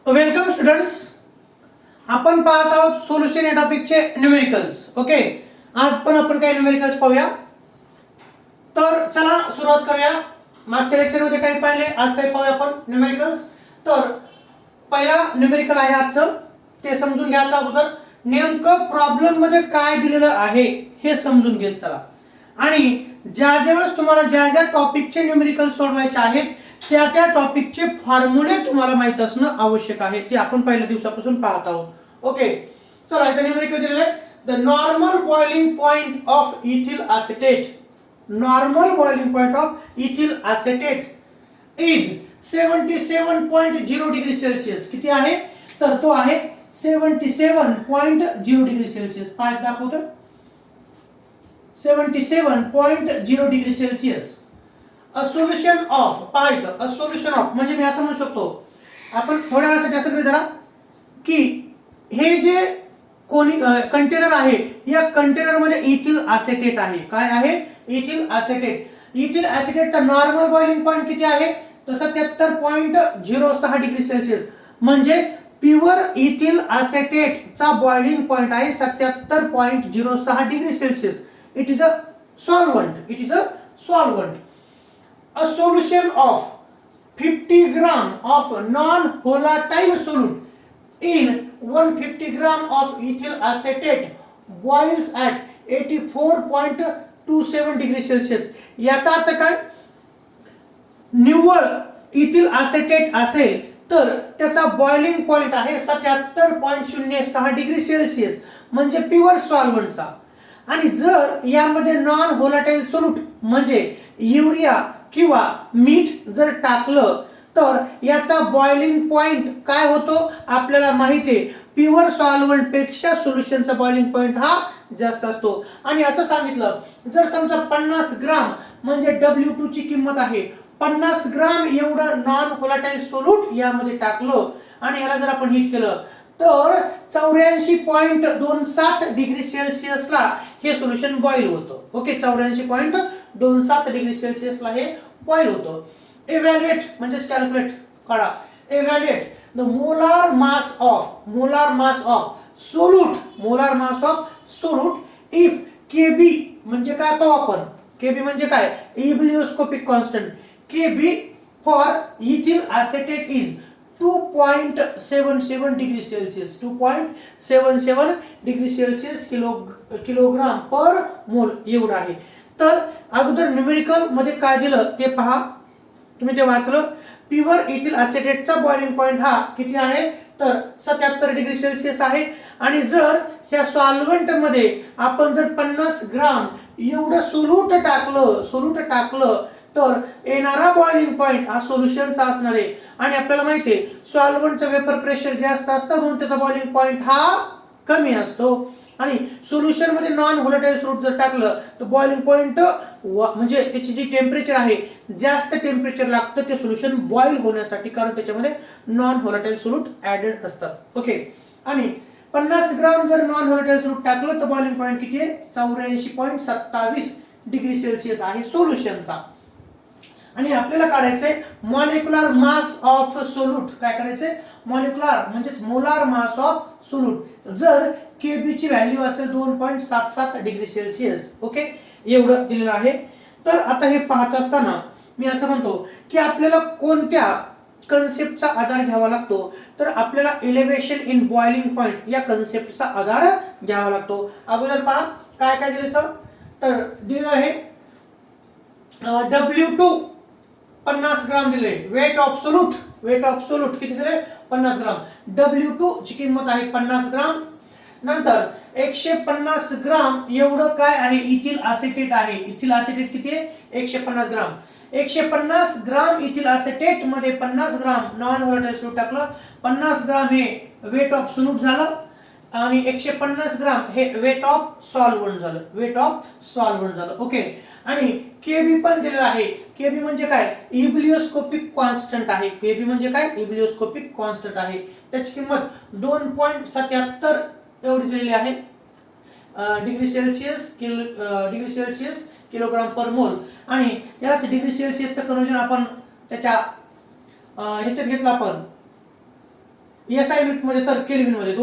Welcome students. आपण पाहत आहोत सोल्युशन या टॉपिकचे न्यूमेरिकल्स. ओके, आज पण आपण काही न्यूमेरिकल्स पाहूया. तर चला सुरुवात करूया. मागच्या लेक्चर मध्ये काही पाहिले, आज काही पाहूया आपण न्यूमेरिकल्स. तर पहिला न्यूमेरिकल आहे आजचं, ते समजून घ्या. अगोदर नेमकं प्रॉब्लेम मध्ये काय दिलेलं आहे हे समजून घेत चला. आणि ज्या तुम्हाला ज्या टॉपिकचे न्यूमेरिकल सोडवायचे आहेत त्या टॉपिकचे फॉर्म्युले तुम्हाला माहित असणं आवश्यक आहे. ते आपण पहिल्या दिवसापासून पाहत आहोत. ओके, चला इथे न्यूमेरिकल दिलेलं आहे. The normal boiling point of ethyl acetate, normal boiling point of ethyl acetate is 77.0 degree Celsius. किती आहे? तर तो आहे 77.0 डिग्री सेल्सिअस. पाच दाखवतो 77.0 degree Celsius. A solution of, पाहिजे अ सोल्युशन ऑफ म्हणजे मी असं म्हणू शकतो, आपण थोड्या वेळासाठी असं गृहीत धरा की हे जे कोणी कंटेनर आहे, या कंटेनर मध्ये इथिल एसिटेट आहे. काय आहे? Ethyl acetate. इथिल एसिटेटचा नॉर्मल बॉइलिंग पॉइंट किती आहे? तर 77.06 डिग्री सेल्सिअस. म्हणजे प्युअर इथिल एसिटेटचा बॉइलिंग पॉइंट आहे 77.06 degree Celsius. It is a solvent. It is a solvent. A solution of 50 gram of non-volatile solute in 150 gram of ethyl acetate boils at 84.27 degree Celsius. याचा अर्थ काय? निव्वळ ethyl acetate असेल तर त्याचा boiling point आहे 77.06 degree Celsius, म्हणजे pure सॉल्व्हेंटचा. आणि जर यामध्ये नॉन व्होलाटाईल सोल्यूट म्हणजे युरिया किंवा मीठ जर टाकलं तर याचा बॉइलिंग पॉइंट काय होतो आपल्याला माहिती आहे. प्युअर सॉल्व्हेंट पेक्षा सोल्युशनचा बॉइलिंग पॉइंट हा जास्त असतो. आणि असं सांगितलं, जर समजा 50 ग्राम म्हणजे W2 ची किंमत आहे, 50 ग्राम एवढं नॉन व्होलाटाईल सोल्यूट यामध्ये टाकलं आणि याला जर आपण हीट केलं तर 84.27 डिग्री सेल्सिअसला हे सोल्युशन बॉईल होतं. ओके, 84.27 डिग्री सेल्सिअसला हे बॉईल होतं. इव्हॅल्युएट म्हणजे कॅल्क्युलेट करा. Evaluate the molar mass of solute, molar mass of solute if Kb म्हणजे काय पाहू आपण. Kb म्हणजे काय? Ebullioscopic constant. Kb for ethyl acetate is 2.77 degree Celsius. 2.77 degree Celsius kilogram per mole एवढं आहे. तर अगोदर न्यूमेरिकल मध्ये काय दिलं ते पहा, तुम्ही ते वाचलं. प्युअर इथिल एसिटेटचा बॉइलिंग पॉइंट हा किती आहे? तर 77 डिग्री सेल्सिअस आहे. आणि जर ह्या सॉल्व्हेंट मध्ये आपण जर 50 ग्राम एवढं सोल्यूट टाकलं तर येणारा बॉइलिंग पॉइंट हा सोल्युशनचा असणार आहे. आणि आपल्याला माहिती आहे सॉल्व्हेंटचं वेपर प्रेशर जास्त असतं म्हणून त्याचा बॉइलिंग पॉइंट हा कमी असतो. आणि सोल्युशन मध्ये नॉन व्होलाटाईल सोल्यूट जर टाकलं तर बॉइलिंग पॉइंट म्हणजे त्याची जी टेम्परेचर आहे, जास्त टेम्परेचर लागतं ते सोल्युशन बॉईल होण्यासाठी, कारण त्याच्यामध्ये नॉन व्होलाटाईल सोल्यूट ऍडेड असतात. ओके, आणि 50 ग्राम जर नॉन व्होलाटाईल सोल्यूट टाकलं तर बॉइलिंग पॉइंट किती आहे? 84.27 डिग्री सेल्सिअस आहे सोल्युशनचा. आणि आपल्याला काढायचंय मॉलिक्युलर मास ऑफ सोल्यूट. काय करायचंय? मॉलिक्युलर म्हणजेच मोलार मास ऑफ सोल्यूट. जर Kb ची व्हॅल्यू असेल 2.77 डिग्री सेल्सिअस. ओके, एवढं दिलेलं आहे. तर आता हे पाहत असताना मी असं म्हणतो की आपल्याला कोणत्या कन्सेप्टचा आधार घ्यावा लागतो, तर आपल्याला एलिव्हेशन इन बॉइलिंग पॉइंट या कन्सेप्टचा आधार घ्यावा लागतो. अगोदर पहा काय काय दिलं. तर दिलं आहे W2 50 ग्राम दिले. वेट ऑफ सोल्यूट किती दिले? 50 ग्राम. W2 ची किंमत आहे 50 ग्राम. नंतर 150 ग्राम एवढं काय आहे? इथिल एसिटेट आहे. इथिल एसिटेट किती आहे? 150 ग्राम. 150 ग्राम इथिल एसिटेट मध्ये 50 ग्राम नॉन व्होलाटाईल सोल्यूट टाकलं. 50 ग्राम हे वेट ऑफ सोल्यूट झालं आणि 150 ग्राम हे वेट ऑफ सॉल्व्हेंट झालं. ओके, आणि Kb पण दिलेला आहे. Kb म्हणजे काय? इब्लिओस्कोपिक कॉन्स्टंट आहे. Kb म्हणजे काय? इब्लिओस्कोपिक कॉन्स्टंट आहे. त्याची किंमत 2.77 एवढी दिलेली आहे डिग्री सेल्सिअस किलोग्राम पर मोल. आणि यालाच डिग्री सेल्सिअसचं कन्वर्जन आपण त्याच्या ह्याच्यात घेतलं आपण SI युनिट मध्ये तर केल्विन मध्ये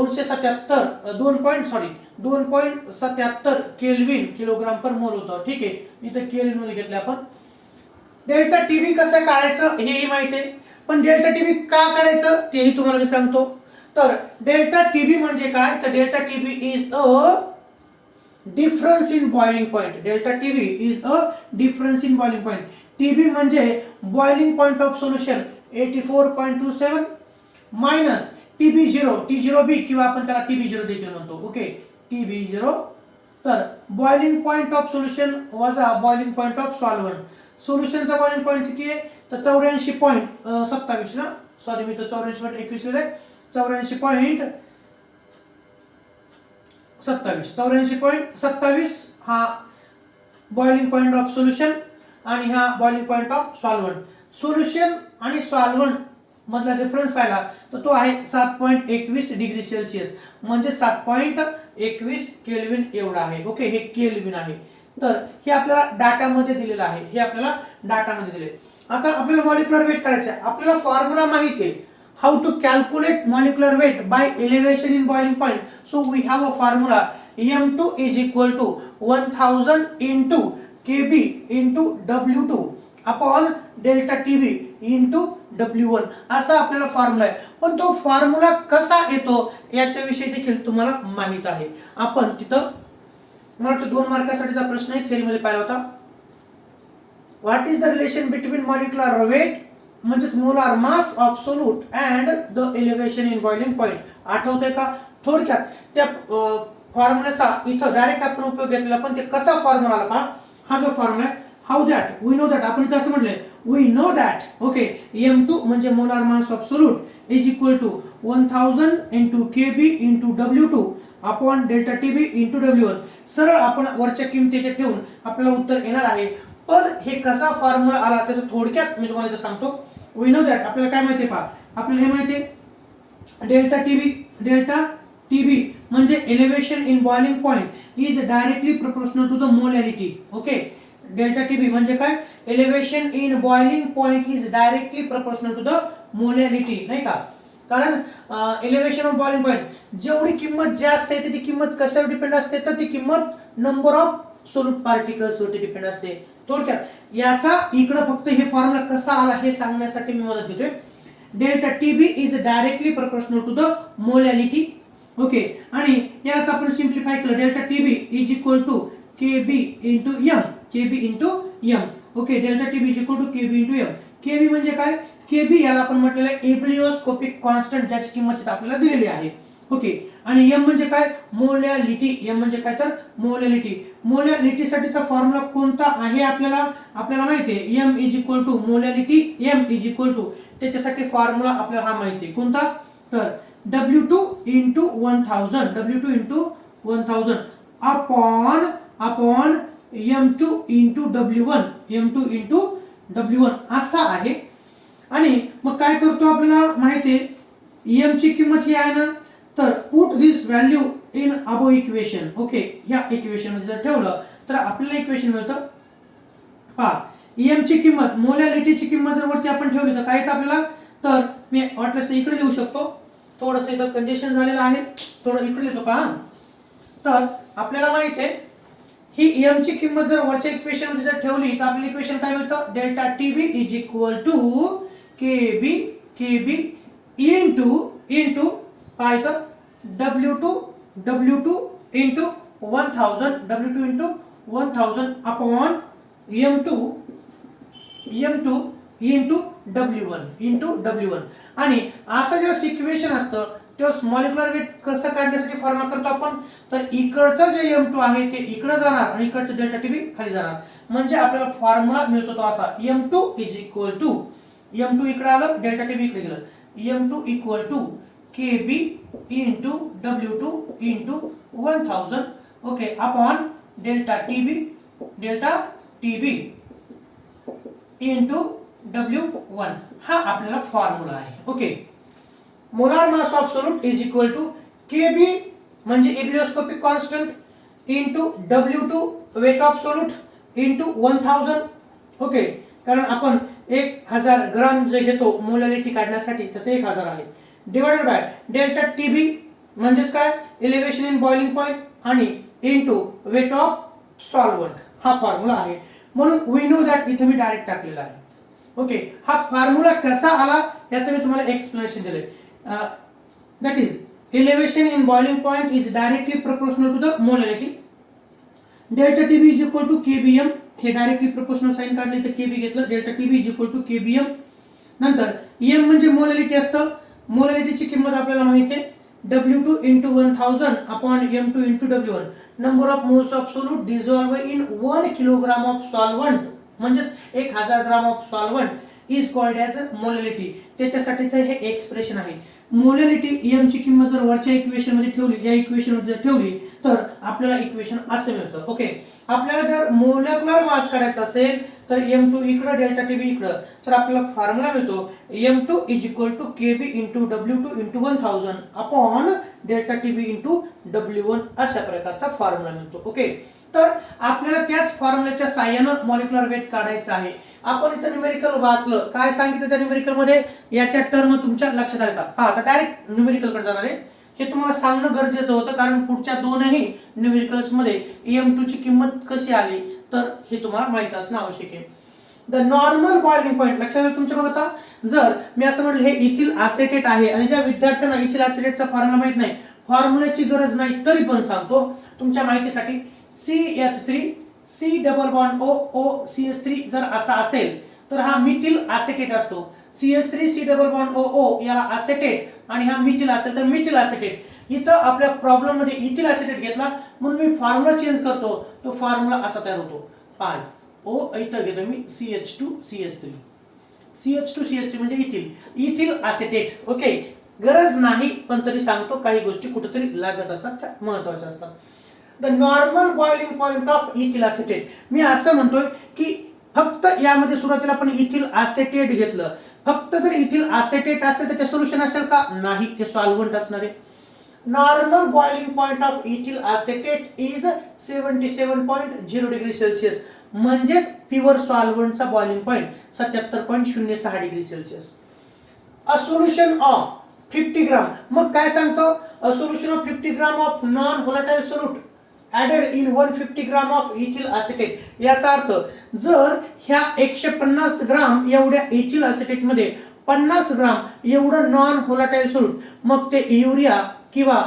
2.77 केल्विन किलोग्राम पर मोल होतं. ठीक आहे, इथं केल्विन मध्ये घेतलं आपण. डेल्टा टीबी कसं काढायचं हेही माहिती आहे, पण डेल्टा टीबी का काढायचं तेही तुम्हाला मी सांगतो. तर डेल्टा टीबी म्हणजे काय, तर delta TB is a difference in boiling point. Delta TB is a difference in boiling point. TB म्हणजे boiling point of solution 84.27 minus TB0, T0B किंवा आपण त्याला TB0 देखील म्हणतो. Okay, TB0. तर बॉइलिंग पॉइंट ऑफ सोल्युशन वजा boiling point of solvent. सोल्युशनचा boiling point किती आहे, तर 84.27 ना, सॉरी मी तर 84.21 लिहिलंय. 84.27 हा बॉइलिंग पॉइंट ऑफ सोल्युशन आणि हा boiling point of solvent. Solution आणि सॉल्व्हंट मधला डिफरन्स पाहिला तर तो आहे 7.21 डिग्री सेल्सिअस, म्हणजे 7.21 केल्विन एवढा आहे. ओके, हे केल्विन आहे. तर हे आपल्याला डाटामध्ये दिलेलं आहे, हे आपल्याला डाटामध्ये दिले. आता आपल्याला मॉलिक्युलर वेट काढायचं आहे. आपल्याला फॉर्म्युला माहिती आहे, how to calculate molecular weight by elevation in boiling point. So we have a formula M2 is equal to 1000 into Kb into W2 upon delta TB into W1 असा आपल्याला formula आहे. पण तो फॉर्म्युला कसा येतो याच्याविषयी देखील तुम्हाला माहित आहे. आपण तिथं मला वाटतं 2 मार्कासाठीचा प्रश्न आहे, थेअरीमध्ये पाहिला होता. What is the relation between molecular weight म्हणजेच molar mass of solute and the elevation in boiling point. आठवतंय का? थोडक्यात त्या फॉर्म्युल्याचा इथं डायरेक्ट आपण उपयोग घेतलेला, पण ते कसा फॉर्म्युला आला पहा. हा जो फॉर्म्युला आहे, how that we know that, आपण कसं म्हटलंय, we know that. Okay, M2 म्हणजे molar mass of solute is equal to 1000 into Kb into W2 upon delta TB into W1. सरळ आपण वरच्या किमतीचे ठेवून आपल्याला उत्तर येणार आहे. पण हे कसा फॉर्म्युला आला त्याचं थोडक्यात मी तुम्हाला इथं सांगतो. वी नो दॅट आपल्याला काय माहिती पहा, आपल्याला हे माहिती आहे डेल्टा टीबी म्हणजे elevation in boiling point is directly proportional to the molality. Okay, delta TB म्हणजे काय, elevation in boiling point is directly proportional to the molality, नाही का. कारण एलिव्हेशन ऑफ बॉइलिंग पॉइंट जेवढी किंमत जास्त आहे ती किंमत कशावर डिपेंड असते, तर ती किंमत नंबर ऑफ सोल्यूट पार्टिकल्स वरती डिपेंड असते. थोडक्यात याचा इकडे फक्त हे फॉर्म्युला कसा आला हे सांगण्यासाठी मी मदत घेतोय. Delta TB is directly proportional to the molality. Okay, आणि याच आपण सिंप्लिफाय केलं, delta TB is equal to KB into M. KB into M. Okay, delta TB is equal to KB into M. KB म्हणजे काय, KB याला आपण म्हटलेलं आहे एब्लिओस्कोपिक कॉन्स्टंट, ज्याची किंमत इथे आपल्याला दिलेली आहे. ओके, आणि एम म्हणजे काय, मोलॅलिटी. एम म्हणजे काय, तर मोलॅलिटी. मोलॅलिटीसाठीचा फॉर्म्युला कोणता आहे आपल्याला माहिती आहे, M is equal to molality, M is equal to त्याच्यासाठी फॉर्म्युला आपल्याला हा माहिती आहे कोणता, तर W2 into 1000, W2 into 1000 upon M2 into W1, M2 into W1 असा आहे. आणि मग काय करतो, आपल्याला माहिती आहे M ची किंमत ही आहे ना, तर put this value in above equation. Okay, ह्या इक्वेशन मध्ये जर ठेवलं तर आपल्याला इक्वेशन मिळतं. पहा, M ची किंमत, मोलॅलिटीची किंमत जर वरती आपण ठेवली तर काय येतं आपल्याला, तर मी वाटल्यास इकडे लिहू शकतो. थोडंसं इथं कंजेशन झालेलं आहे, थोडं इकडे लिहितो का. तर आपल्याला माहिती आहे ही M ची किंमत जर वरच्या इक्वेशन मध्ये जर ठेवली तर आपल्याला इक्वेशन काय मिळतं, delta TB is equal to KB into काय तर W2 into 1000, W2 into 1000 upon M2 into W1. आणि असं जेव्हा सिक्वेशन असतं तेव्हा मॉलिक्युलर वेट कसं काढण्यासाठी फॉर्म्युला करतो आपण, तर इकडचं जे M2 आहे ते इकडे जाणार आणि इकडचं डेल्टा टीबी खाली जाणार, म्हणजे आपल्याला फॉर्म्युला मिळतो तो असा, M2 is equal to, M2 इकडे आलं, डेल्टा टीबी इकडे गेलं, M2 equal to KB into W2 into 1000. Okay, upon delta TB into W1. हा आपल्याला फॉर्म्युला आहे. Okay, molar mass of solute is equal to KB म्हणजे ebullioscopic constant into W2 weight of solute into 1000. Okay, कारण आपण 1000 ग्राम जे घेतो molality काढण्यासाठी त्याचं 1000 आहे. डिवायडेड बाय डेल्टा टीबी म्हणजेच काय इलेव्हेशन इन बॉइलिंग पॉइंट आणि इनटू वेट ऑफ सॉल्व्हंट हा फॉर्म्युला आहे. म्हणून वी नो दॅट इथे मी डायरेक्ट टाकलेला आहे. ओके, हा फॉर्म्युला कसा आला याचं मी तुम्हाला एक्सप्लेनेशन दिले. That is elevation in boiling point is directly proportional to the molality. Delta TB is equal to kbm. हे डायरेक्टली प्रोपोर्शनल साइन काढले तर kb घेतलं. Delta TB is equal to kbm. नंतर m म्हणजे मोलॅलिटी असतं. मोलॅलिटीची किंमत आपल्याला माहिती आहे W2 into 1000 upon M2 into W1. Number of moles of solute dissolved in 1 kilogram of solvent म्हणजेच 1000 gram of solvent is called as molality. त्याच्यासाठीचं हे एक्सप्रेशन आहे. मोलॅलिटी एम ची किंमत जर वरच्या इक्वेशन मध्ये ठेवली, या इक्वेशन मध्ये जर ठेवली तर आपल्याला इक्वेशन असं मिळतं. ओके, आपल्याला जर मोलेक्युलर मास काढायचा असेल तर M2 इकडं डेल्टा टीबी इकडं, तर आपल्याला फॉर्म्युला मिळतो M2 is equal to KB into W2 into 1000 upon delta TB into W1 अशा प्रकारचा फॉर्म्युला मिळतो. ओके, तर आपल्याला त्याच फॉर्म्युल्याच्या साहाय्यानं मॉलिक्युलर वेट काढायचं आहे. आपण इथं न्यूमेरिकल वाचलं, काय सांगितलं त्या न्यूमेरिकल मध्ये, याच्या टर्म तुमच्या लक्षात आल्या का? हा, आता डायरेक्ट न्यूमेरिकल कडे जाणार आहे. हे तुम्हाला सांगणं गरजेचं होतं कारण पुढच्या दोनही न्यूमेरिकल्स मध्ये M2 ची किंमत कशी आली तर हे तुम्हाला माहित असणं आवश्यक आहे. द नॉर्मल बॉइलिंग पॉइंट लक्षात आलं तुमच्या बघा. जर मी असं म्हटलं हे इथिल ॲसेटेट आहे आणि ज्या विद्यार्थ्यांना इथिल ॲसेटेटचा फॉर्म्युला माहित नाही, फॉर्म्युल्याची गरज नाही तरी पण सांगतो तुमच्या माहितीसाठी. CH3 C double bond O CH3 जर असा असेल तर हा मिथिल ॲसेटेट असतो. CH3 C double bond O याला ॲसेटेट आणि हा मिथिल असेल तर मिथिल ॲसेटेट. इथं आपल्या प्रॉब्लेम मध्ये इथिल ॲसेटेट घेतला म्हणून मी फॉर्म्युला चेंज करतो, तो फॉर्म्युला असा तयार होतो. पाय O इथं घेतो मी CH2 CH3. CH2 CH3 म्हणजे इथिल ॲसेटेट. ओके, गरज नाही पण तरी सांगतो, काही गोष्टी कुठेतरी लागत असतात, त्या महत्त्वाच्या असतात. The normal boiling point of ethyl acetate. मी असं म्हणतोय की फक्त यामध्ये सुरुवातीला आपण इथिल ॲसेटेट घेतलं, फक्त जर इथिल ॲसेटेट असेल तर ते सोल्युशन असेल का? नाही, ते सॉल्व्हंट असणार आहे. Normal boiling point of ethyl acetate is 77.0 degree Celsius म्हणजेच प्युअर सॉल्व्हंटचा boiling point 77.06 degree Celsius. A solution of 50 gram, मग काय सांगतो? A solution of 50 gram of non volatile solute added in 150 gram of ethyl acetate. याचा अर्थ जर ह्या 150 ग्राम एवढ्या इथिल ॲसेटेट मध्ये 50 ग्राम एवढं नॉन व्होलाटाइल सोल्यूट, मग ते युरिया किंवा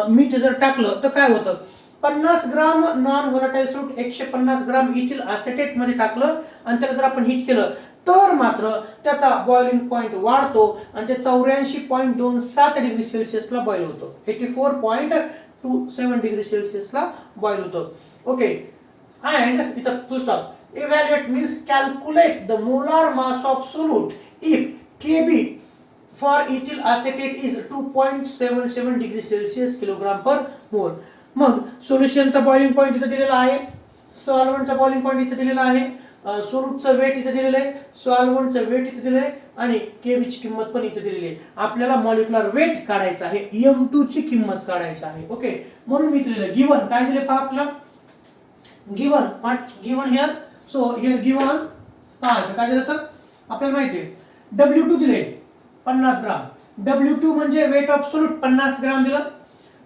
मीठ जर टाकलं तर काय होतं? 50 ग्राम नॉन व्होलाटाइल सोल्यूट 150 ग्राम इथिल ॲसेटेट मध्ये टाकलं आणि त्याला जर आपण हीट केलं तर मात्र त्याचा बॉइलिंग पॉइंट वाढतो आणि ते 84.27 डिग्री सेल्सिअसला बॉईल होतो. 84.27 डिग्री सेल्सिअसला बॉईल होतो. ओके, अँड इथं full stop. Evaluate means calculate the molar mass of solute if Kb for ethyl acetate is 2.77 degree Celsius kilogram per mole. मग सोल्युशनचा बॉइलिंग पॉइंट इथे दिलेला आहे, सॉल्व्हंटचा बॉइलिंग पॉइंट इथे दिलेला आहे, सोल्यूटचं वेट इथे दिलेलं आहे, सॉल्व्हंटचं वेट इथे दिलेलं आहे आणि Kb ची किंमत पण इथे दिलेली आहे. आपल्याला मॉलिक्युलर वेट काढायचं आहे, M2 ची किंमत काढायची आहे. ओके, म्हणून मी दिलेलं गिवन काय दिले पहा आपल्याला, given given here. So here given पहा काय दिलं तर आपल्याला माहिती आहे W2 दिले 50 ग्राम. W2 म्हणजे वेट ऑफ सोल्यूट 50 ग्राम दिलं.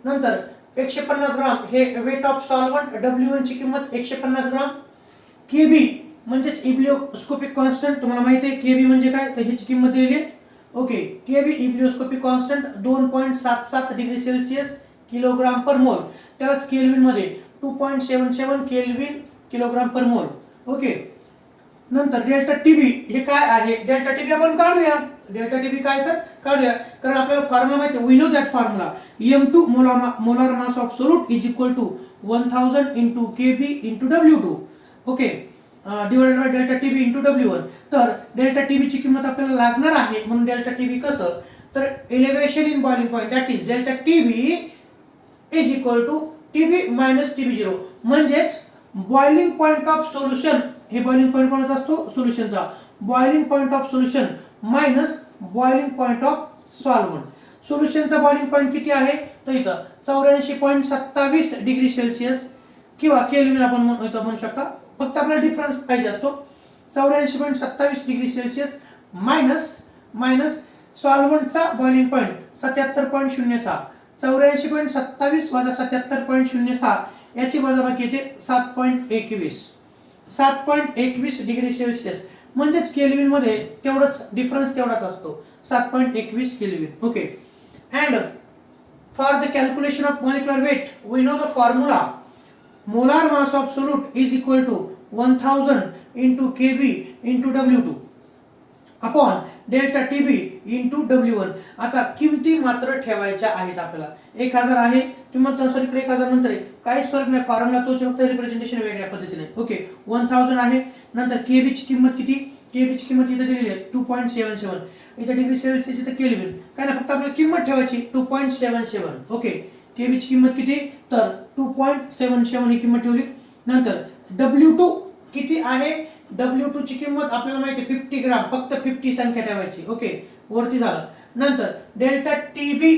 नंतर 150 ग्राम हे वेट ऑफ सॉल्व्हंट, W1 ची किंमत 150 ग्राम. Kb म्हणजेच इब्लिओस्कोपिक कॉन्स्टंट, तुम्हाला माहिती आहे Kb म्हणजे काय तर ह्याची किंमत दिलेली आहे. Okay, Kb ebullioscopic constant 2.77 degree Celsius kilogram per mole, त्यालाच केल्विन मध्ये 2.77 केल्विन किलोग्राम पर मोल. ओके, नंतर डेल्टा टीबी हे काय आहे? डेल्टा टीबी आपण काढूया. डेल्टा टीबी काय तर काढूया कारण आपल्याला फॉर्म्युला माहिती आहे. We know that formula M2 molar mass of solute is equal to 1000 into Kb into W2. Okay, divided by delta TB into W1. तर डेल्टा टीबी ची किंमत आपल्याला लागणार आहे म्हणून डेल्टा टीबी कसं तर elevation in boiling point that is delta TB is equal to TB minus TB0 म्हणजेच बॉइलिंग पॉइंट ऑफ सोल्युशन. हे बॉइलिंग पॉइंट कोणाचा असतो? सोल्युशनचा. Boiling point of solution minus boiling point of solvent. सोल्युशनचा boiling point किती आहे तर इथं 84.27 डिग्री सेल्सिअस किंवा केल्विन आपण म्हणू शकता, फक्त आपल्याला डिफरन्स पाहिजे असतो. 84.27 डिग्री सेल्सिअस मायनस सॉल्व्हंटचा बॉइलिंग पॉईंट 77.06, 84.27 वजा 77.06 याची वजाबाकी येते 7.21, 7.21 डिग्री सेल्सिअस, म्हणजेच केल्विन मध्ये तेवढंच डिफरन्स तेवढाच असतो 7.21 kelvin. Okay. And for the calculation of molecular weight we know the formula molar mass of solute is equal to 1000 into Kb into W2 upon delta TB into W1. आता किमती मात्र ठेवायच्या आहेत आपल्याला. 1000 आहे तुम्ही म्हणता सर इकडे 1000 नंतर आहे, काहीच फरक नाही, फॉर्म्युला तोच, फक्त रिप्रेझेंटेशन वेगळ्या पद्धतीने. ओके. 1000 आहे, नंतर Kb ची किंमत किती, Kb ची किंमत इथे दिलेली आहे 2.77, इथे डिग्री सेल्सिअस इथे केल्विन, काय ना फक्त आपल्याला किंमत ठेवायची 2.77. ओके. Kb ची किंमत किती, तर 2.77 ही किंमत ठेवली. नंतर W2 किती आहे, W2 ची किंमत आपल्याला माहिती आहे 50 ग्राम, फक्त 50 संख्या ठेवायची. ओके. वरती झालं. नंतर delta TB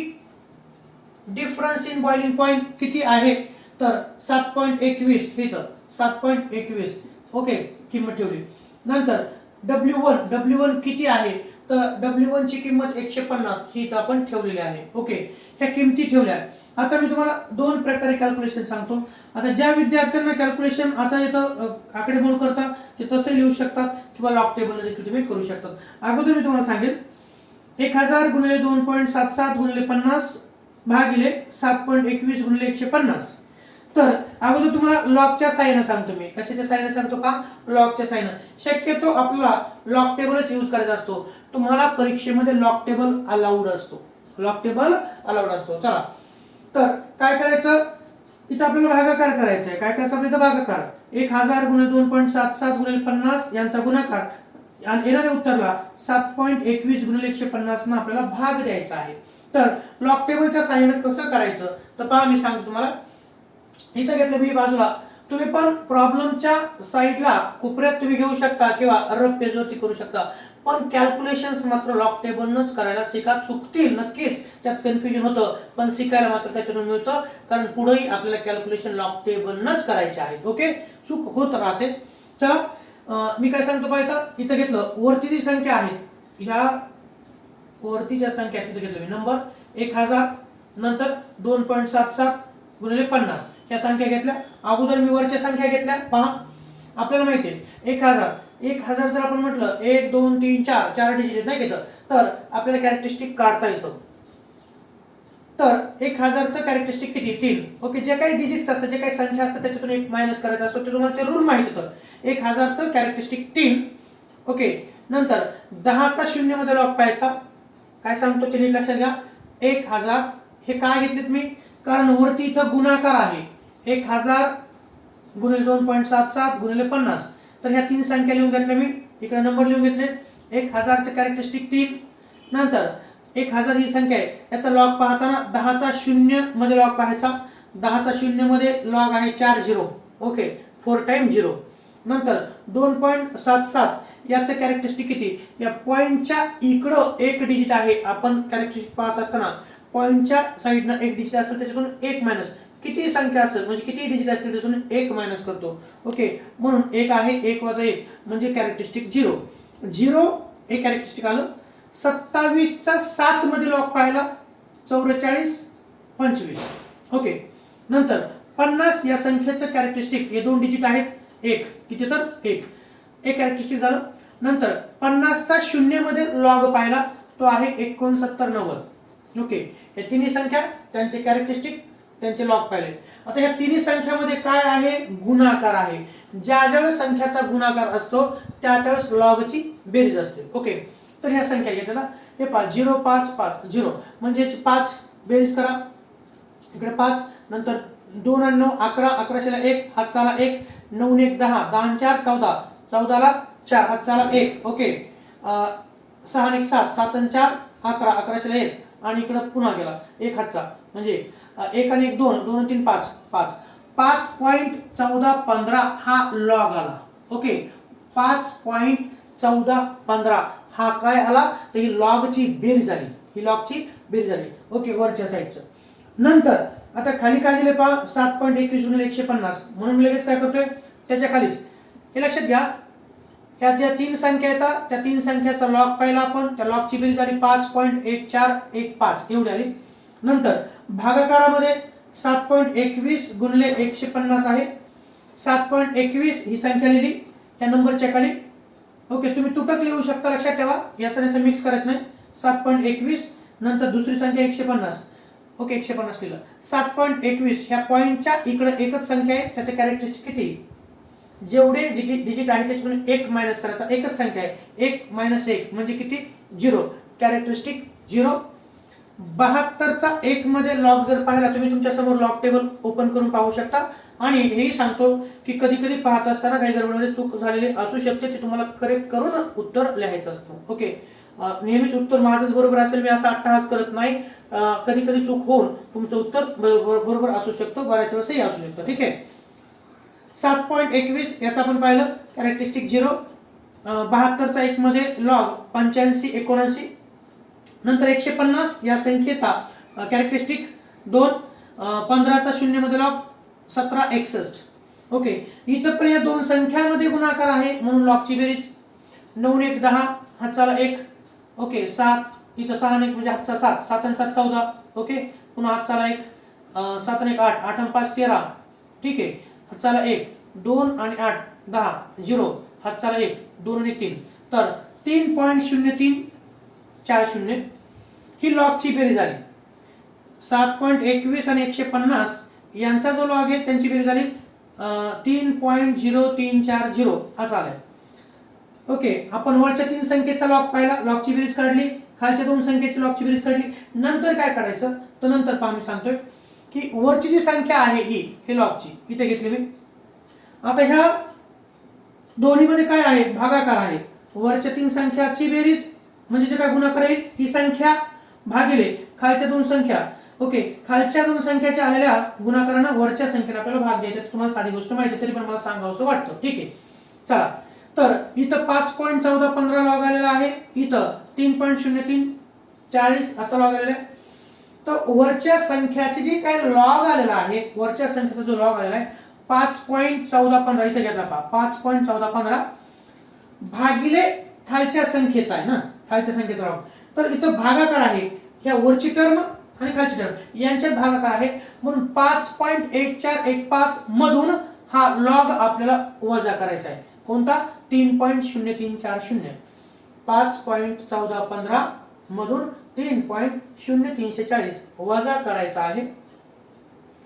difference in boiling point किती आहे, तर 7.21, इथं 7.21. ओके. किंमत ठेवली. नंतर W1 किती आहे, तर W1 ची किंमत 150 ही इथं आपण ठेवलेली आहे. ओके. ह्या किमती ठेवल्या. आता मी तुम्हाला दोन प्रकारे कॅल्क्युलेशन सांगतो. आता ज्या विद्यार्थ्यांना कॅल्क्युलेशन असं येतं आकडेमोड करता ते तसे लिहू शकतात किंवा लॉग टेबल देखील तुम्ही करू शकतात. अगोदर मी तुम्हाला सांगेन 1000 गुणिले 2.77 गुणिले 50 भागिले 7.21 गुणिले 150. तर अगोदर तुम्हाला लॉगच्या साईनं सांगतो मी. कशाच्या साईनं सांगतो का, लॉगच्या साईनं. शक्यतो आपला लॉग टेबलच यूज करायचा असतो. तुम्हाला परीक्षेमध्ये लॉग टेबल अलाउड असतो, लॉग टेबल अलाउड असतो. चला, तर काय करायचं, इथं आपल्याला भागाकार करायचा आहे. काय करायचं आपल्याला, भागाकार 1000 गुणिले 2.77 गुणिले 50 यांचा गुणाकार आणि येणाऱ्या उत्तरला 7.21 गुणिले 150 ना आपल्याला भाग द्यायचा आहे. तर लॉग टेबलच्या साहाय्याने कसं करायचं, तर पहा मी सांगतो तुम्हाला. इथं घेतलं मी बाजूला, तुम्ही पण प्रॉब्लेमच्या साईडला कोपऱ्यात तुम्ही घेऊ शकता किंवा रफ पेजवरती करू शकता, पण कॅल्क्युलेशन्स मात्र लॉग टेबलनच करायला शिका. चुकतील नक्कीच, त्यात कन्फ्युजन होतं, पण शिकायला मात्र त्याच्यातून मिळतं, कारण पुढेही आपल्याला कॅल्क्युलेशन लॉग टेबलनच करायचे आहे. ओके. चूक होत राहते. चला, मी काय सांगतो पाहिजे, इथं घेतलं वरती जी संख्या आहेत, ह्या वरती ज्या संख्या तिथे घेतलं मी नंबर 1000, नंतर 2.77 गुणिले 50 ह्या संख्या घेतल्या. अगोदर मी वरच्या संख्या घेतल्या. पहा आपल्याला माहिती आहे 1000 जर आपण म्हटलं 1 2 3 4 डिजिट नाही घेतं, तर आपल्याला कॅरेक्टरिस्टिक काढता येतं. तर 1000 चं कॅरेक्टरिस्टिक किती, 3. ओके. जे काही डिजिट्स असतात, जे काही संख्या असतात त्याच्यातून एक मायनस करायचा असतो, ते तुम्हाला ते रूल माहिती होतं. 1000 चं कॅरेक्टरिस्टिक 3. ओके. नंतर 10 चा 0 मध्ये लॉग पाहायचा. काय सांगतो ते नीट लक्षात घ्या. 1000 हे काय घेतलेत मी, कारण वरती इथं गुणाकार आहे. 1000 गुणिले 2.77 गुणिले 50, तर ह्या तीन संख्या लिहून घेतल्या मी, इकडे नंबर लिहून घेतले. 1000 चे कॅरेक्टरिस्टिक 3. नंतर 1000 ही संख्या आहे, याचा लॉग पाहताना 10 चा 0 मध्ये लॉग पाहायचा. 10 चा 0 मध्ये लॉग आहे 4 0. ओके. 4 टाइम्स 0. नंतर 2.77 याचं कॅरेक्टरिस्टिक किती, या पॉइंटच्या इकडं एक डिजिट आहे. आपण कॅरेक्टरिस्टिक पाहत असताना पॉइंटच्या साईडनं एक डिजिट असेल, त्याच्यातून एक मायनस, किती संख्या असेल म्हणजे किती डिजिट असतील त्यातून एक मायनस करतो. ओके. म्हणून 1 आहे, 1 वजा 1 म्हणजे कॅरेक्टरिस्टिक 0. 0 हे कॅरेक्टरिस्टिक आलं. 27 चा 7 मध्ये लॉग पाहिला 44 25. ओके. नंतर 50 या संख्येचं कॅरेक्टरिस्टिक, हे दोन डिजिट आहेत, 1 किती, तर 1 कॅरेक्टरिस्टिक झालं. नंतर 50 चा 0 मध्ये लॉग पाहिला, तो आहे 69 90. ओके. हे तिन्ही संख्या त्यांचे कॅरेक्टरिस्टिक, त्यांचे लॉग पाहिले. आता ह्या तिन्ही संख्यामध्ये काय आहे, गुणाकार आहे. ज्या ज्या संख्याचा गुणाकार असतो त्यावेळेस लॉगची बेरीज असते. ओके. तर ह्या संख्या घेतल्या, हे 0 5 5 0 म्हणजे 5 बेरीज करा, इकडे 5, नंतर 2 आणि 9 11, 11 ला 1 हात चाला 1, 9 1 10, 10 4 14, 14 ला 4 हात चाला 1. ओके. 6 1 7, 7 आणि 4 11, 11 ला 1 आणि इकडे पुन्हा गेला 1 हातचा, म्हणजे 1 आणि 1 2, 2 आणि 3 5 5. 5.1415 हा लॉग आला. ओके. 5.1415 हा काय आला, तर ही लॉगची बेरीज झाली, ही लॉगची बेरीज झाली. ओके. वरच्या साईडचं. नंतर आता खाली काय दिले पहा, 7.21 गुणिले 150, म्हणून लगेच काय करतोय त्याच्या खालीच, हे लक्षात घ्या. ह्या ज्या तीन संख्या येतात त्या तीन संख्याचा लॉग पाहिला आपण, त्या लॉगची बेरीज झाली 5.1415 एवढी आली. नंतर भागाकारामध्ये 7.21 गुणिले 150 आहे. 7.21 ही संख्या लिहिली या नंबरच्या खाली. ओके, तुम्ही तुटक लिहू शकता, लक्षात ठेवा, याचा मिक्स करायचं नाही. 7.21 नंतर दुसरी संख्या 150. ओके, 150 लिहिलं. 7.21 ह्या पॉईंटच्या इकडे एकच संख्या आहे, त्याचे कॅरेक्टरिस्टिक किती, जेवढे डिजिट आहे त्याच्यातून 1 मायनस करायचा, एकच संख्या आहे, 1 - 1 म्हणजे किती, 0, कॅरेक्टरिस्टिक 0. 72चा 1 मध्ये लॉग जर पाहिला तुम्ही, तुमच्या समोर लॉग टेबल ओपन करून पाहू शकता. आणि हेही सांगतो की कधी कधी पाहत असताना काही गडबडमध्ये चूक झालेली असू शकते, ते तुम्हाला करेक्ट करून उत्तर लिहायचं असतं. ओके, नेहमीच उत्तर माझंच बरोबर असेल मी असा अट्टहास करत नाही. कधी कधी चूक होऊन तुमचं उत्तर बरोबर असू शकतो, बऱ्याच वेळेसही असू शकतं. ठीक आहे, 7.21 याचं आपण पाहिलं कॅरेक्टरिस्टिक 0. 72चा 1 मध्ये लॉग 85 79. नंतर 150 या संख्येचा कॅरेक्टरिस्टिक 2. 15चा 0 मध्ये लॉग 17 61. ओके, इथं पण या दोन संख्यांमध्ये गुणाकार आहे म्हणून लॉगची बेरीज 9 1 10 हातचाला 1. ओके, 7 इथं 6 1 म्हणजे हातचा 7, 7 आणि 7 14. ओके, पुन्हा हातचाला 1, 7 आणि 1 8, 8 आणि 5 13. ठीक आहे, हातचाला 1, 2 आणि 8 10 0, हातचाला 1, 2 आणि 3. तर 3.0340 ही लॉगची बेरीज झाली. 7.21 आणि 150 यांचा जो लॉग आहे त्यांची बेरीज झाली 3.0340 असा आलाय. ओके, आपण वरच्या तीन संख्येचा लॉग पाहिला, लॉगची बेरीज काढली, खालच्या दोन संख्येची लॉगची बेरीज काढली. नंतर काय काढायचं तर नंतर पहा मी सांगतोय की वरची जी संख्या आहे ही लॉगची इथे घेतली मी. आता ह्या दोन्हीमध्ये काय आहे, भागाकार आहे. वरच्या तीन संख्याची बेरीज म्हणजे जे काय गुणाकार येईल ही संख्या भागिले खालच्या दोन संख्या. ओके, खालच्या दोन संख्याच्या आलेल्या गुणाकारांना वरच्या संख्येला आपल्याला भाग द्यायचा. तुम्हाला साधी गोष्ट माहिती तरी पण मला सांगावंसं वाटतं. ठीक आहे, चला. तर इथं 5.1415 लॉग आलेला आहे, इथं 3.0340 असा लॉग आलेला आहे. तर वरच्या संख्याची जी काय लॉग आलेला आहे, वरच्या संख्येचा जो लॉग आलेला आहे 5.1415 इथे घेतला पहा, 5.1415 भागिले खालच्या संख्येचा आहे ना, खालच्या संख्येचा लॉग. तर इथं भागाकार आहे, ह्या वरची टर्म आणि खालची टर्म यांच्यात भागाकार आहे म्हणून 5.1415 मधून हा लॉग आपल्याला वजा करायचा आहे. कोणता, 3.0340. 5.1415 मधून 3.0340 वजा करायचा आहे.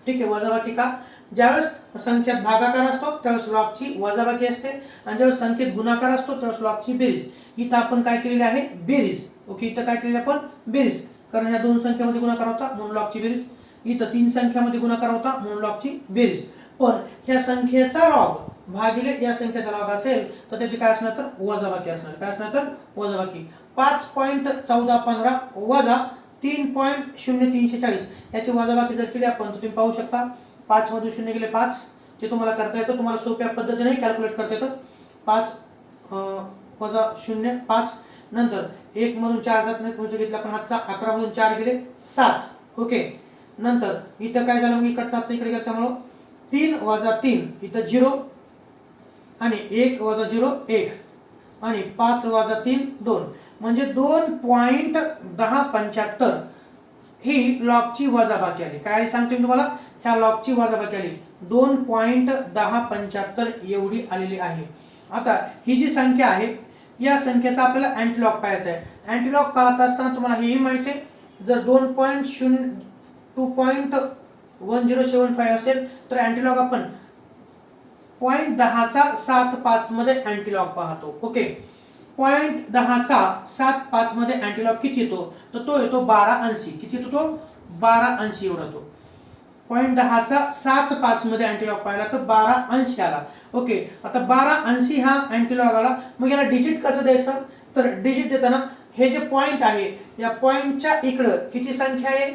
ठीक आहे, वजाबाकी का, ज्यावेळेस संख्येत भागाकार असतो त्यावेळेस लॉगची वजाबाकी असते आणि ज्यावेळेस संख्येत गुणाकार असतो त्यावेळेस लॉगची बेरीज. इथं आपण काय केलेली आहे, बेरीज. ओके, इथं काय केलेली आपण, बेरीज, कारण ह्या दोन संख्यामध्ये गुणाकार होता म्हणून लॉगची बेरीज. इथं तीन संख्यामध्ये गुणाकार होता म्हणून लॉगची बेरीज. पण ह्या संख्येचा लॉग भागिले या संख्येचा लॉग असेल तर त्याची काय असणार, तर वजाबाकी असणार. काय असणार, तर वजाबाकी. 5.1415 वजा 3.0340 याची वजाबाकी जर केली आपण तर तुम्ही पाहू शकता 5 मधून 0 गेले 5, ते तुम्हाला करता येतं, तुम्हाला सोप्या पद्धतीने कॅल्क्युलेट करता येतं. 5 वजा 0 5, नंतर 1 मधून 4 जात नाही म्हणजे घेतला आपण हातचा, 11 मधून 4 गेले 7. ओके, नंतर इथं काय झालं, मग इकडचा हातचा इकडे गेला त्यामुळं 3 वजा 3 इथं 0 आणि 1 वजा 0 1 आणि 5 वजा 3 2 म्हणजे 2.1075 ही लॉगची वजाबाकी आली. काय सांगते मी तुम्हाला, ह्या लॉगची वजाबाकी आली 2.1075 एवढी आलेली आहे. आता ही जी संख्या आहे या संख्येचा आपल्याला अँटीलॉग पाहायचा आहे. अँटीलॉग पाहत असताना तुम्हाला हेही माहिती आहे, जर 2.1075 असेल तर अँटीलॉग आपण 0.1075 मध्ये अँटीलॉग पाहतो. ओके, 0.1075 मध्ये अँटीलॉग किती येतो, तर तो येतो 12 किती येतो, तो 12 एवढा तो. 0.1075 मध्ये अँटीलॉग पाहिला तर 12 आला. ओके, आता 12 हा अँटीलॉग आला. मग याला डिजिट कसं द्यायचं, तर डिजिट देताना हे जे पॉइंट आहे या पॉइंटच्या इकडं किती संख्या आहे,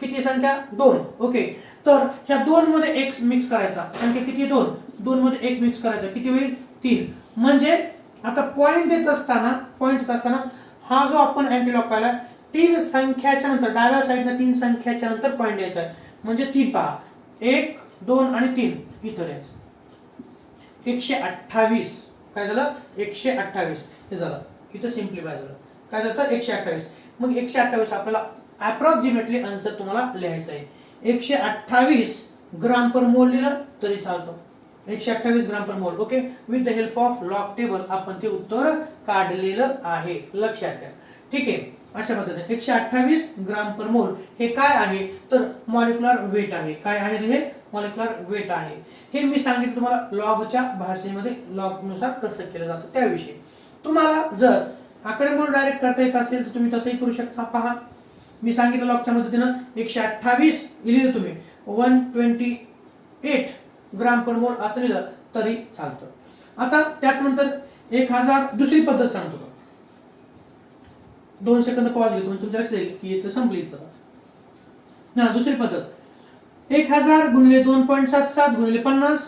किती संख्या 2. ओके, तर ह्या 2 मध्ये 1 मिक्स करायचा, संख्या किती 2, 2 मध्ये 1 मिक्स करायचा, किती होईल 3. म्हणजे आता पॉइंट देत असताना हा जो आपण अँटीलॉग पाहिला 3 संख्याच्या नंतर डाव्या साईडला 3 संख्याच्या नंतर पॉइंट द्यायचा आहे. म्हणजे 3 पहा, 1 2 आणि 3 इथं द्यायचं. 128 काय झालं 128 हे झालं, इथं सिम्प्लिफाय झालं, काय झालं 128. मग 128 आपल्याला अप्रॉक्सिमेटली आन्सर तुम्हाला लिहायचं आहे. 128 ग्राम पर मोल लिहिलं तरी चालतं, 128 ग्राम पर मोल. Okay, with the help of log table आपण ते उत्तर काढलेलं आहे, लक्षात घ्या. ठीक आहे, अशा पद्धतीने 128 ग्राम पर मोल हे काय आहे तर मॉलिक्युलर वेट आहे. काय आहे हे मॉलिक्युलर वेट आहे. हे मी सांगितलं तुम्हाला लॉगच्या भाषेमध्ये लॉग नुसार कसं केलं जातं त्याविषयी. तुम्हाला जर आकडेमोड डायरेक्ट करता येत असेल तर तुम्ही तसंही करू शकता. पहा, मी सांगितलं लॉगच्या मदतीनं 128 लिहिलं तुम्ही 128 ग्राम पर मोल असं लिहिलं तरी चालतं. आता त्याचनंतर 1000 दुसरी पद्धत सांगतो. 2 सेकंद पॉज घेतो तुमच्या लक्षात येईल की इथं संपली इथं. हा, दुसरी पद्धत 1000 गुणिले 2.77 गुणिले 50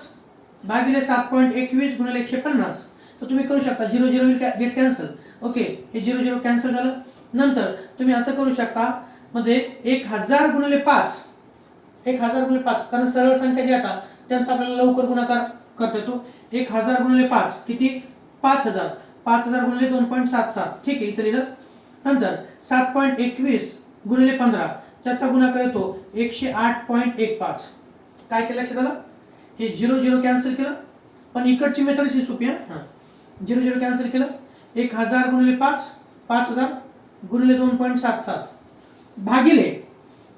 भागिले 7.21 गुणिले 150. तर तुम्ही करू शकता 0 0 विल गेट कॅन्सल. ओके, हे 0 0 कॅन्सल झालं. नंतर तुम्ही असं करू शकता मध्ये 1000 गुणिले 5, 1000 गुणिले 5 कारण सरळ संख्या जी आता त्यांचा आपल्याला लवकर गुणाकार करता येतो. 1000 गुणिले 5 किती 5000, 5000 गुणिले 2.77. ठीक आहे, इथं लिहिलं. नंतर 7.21 गुणिले 15 त्याचा गुणाकार येतो 108.15. काय केलं लक्षात आलं? हे 0 0 कॅन्सल केलं, पण इकडची मेथड ही सोपी आहे. हां, 0 0 कॅन्सल केलं. 1000 गुणिले 5 5000 गुणिले 2.77 भागिले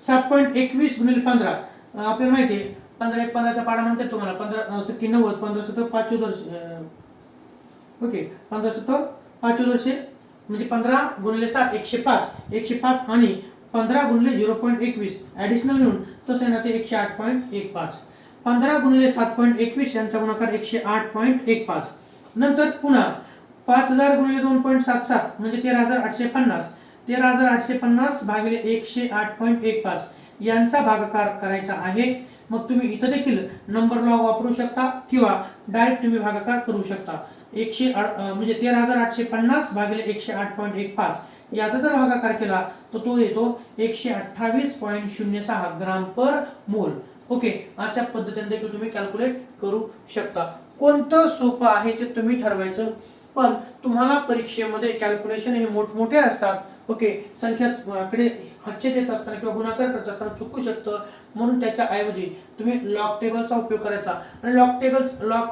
7.21 गुणिले 15. आपल्याला माहिती आहे 15 1 15चा पाडा म्हणतात तुम्हाला 15 सत्ती 90 15 7 5 ओके 15 7 5 म्हणजे 15 गुणिले 7 105 105 आणि 15 गुणिले 0.21 ऍडिशनल म्हणून तसं ना ते 108.15. 15 गुणिले 7.21 यांचा गुणाकार 108.15. नंतर पुन्हा 5000 गुणिले 2.77 म्हणजे 13850. 13850 भागिले 108.15 यांचा भागाकार करायचा आहे. मग तुम्ही इथं देखील नंबर लॉग वापरू शकता किंवा डायरेक्ट तुम्ही भागाकार करू शकता. म्हणजे 13850 भागिले 108.15 याचा जर भागाकार केला तर तो येतो 128.06 ग्राम पर मोल. ओके, अशा पद्धतीने देखील तुम्ही कॅल्क्युलेट करू शकता. कोणतं सोपं आहे ते तुम्ही ठरवायचं, पण तुम्हाला परीक्षेमध्ये कॅल्क्युलेशन हे मोठमोठे असतात. ओके, संख्याकडे अच्छे देत असताना किंवा गुणाकार करत असताना चुकू शकतं, म्हणून त्याच्या ऐवजी तुम्ही लॉग टेबलचा उपयोग करायचा. आणि लॉग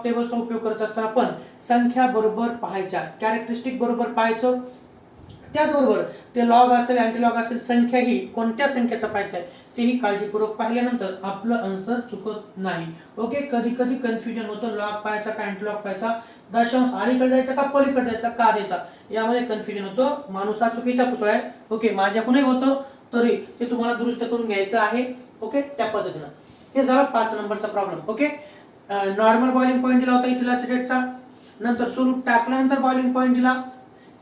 टेबलचा उपयोग करत असताना पण संख्या बरोबर पाहायच्या, कॅरेक्टरिस्टिक बरोबर पाहायचं. त्याचबरोबर ते लॉग असेल अँटीलॉग असेल संख्या ही कोणत्या संख्येचा पाहायचा आहे तेही काळजीपूर्वक पाहिल्यानंतर आपलं आन्सर चुकत नाही. ओके, कधी कधी कन्फ्युजन होतं लॉग पाहायचा का अँटीलॉग पाहायचा, दशांश अलीकडे द्यायचा का पलीकडे द्यायचा का द्यायचा, यामध्ये कन्फ्युजन होतं. माणूस हा चुकीचा पुतळा आहे. ओके, माझ्याकडूनही होतं तरी ते तुम्हाला दुरुस्त करून घ्यायचं आहे. ओके, त्या पद्धतीनं हे झालं 5 नंबरचा problem. Okay, normal boiling point दिला होता इथला सिलेटचा, नंतर सोल्यूट टाकल्यानंतर बॉइलिंग पॉईंट दिला,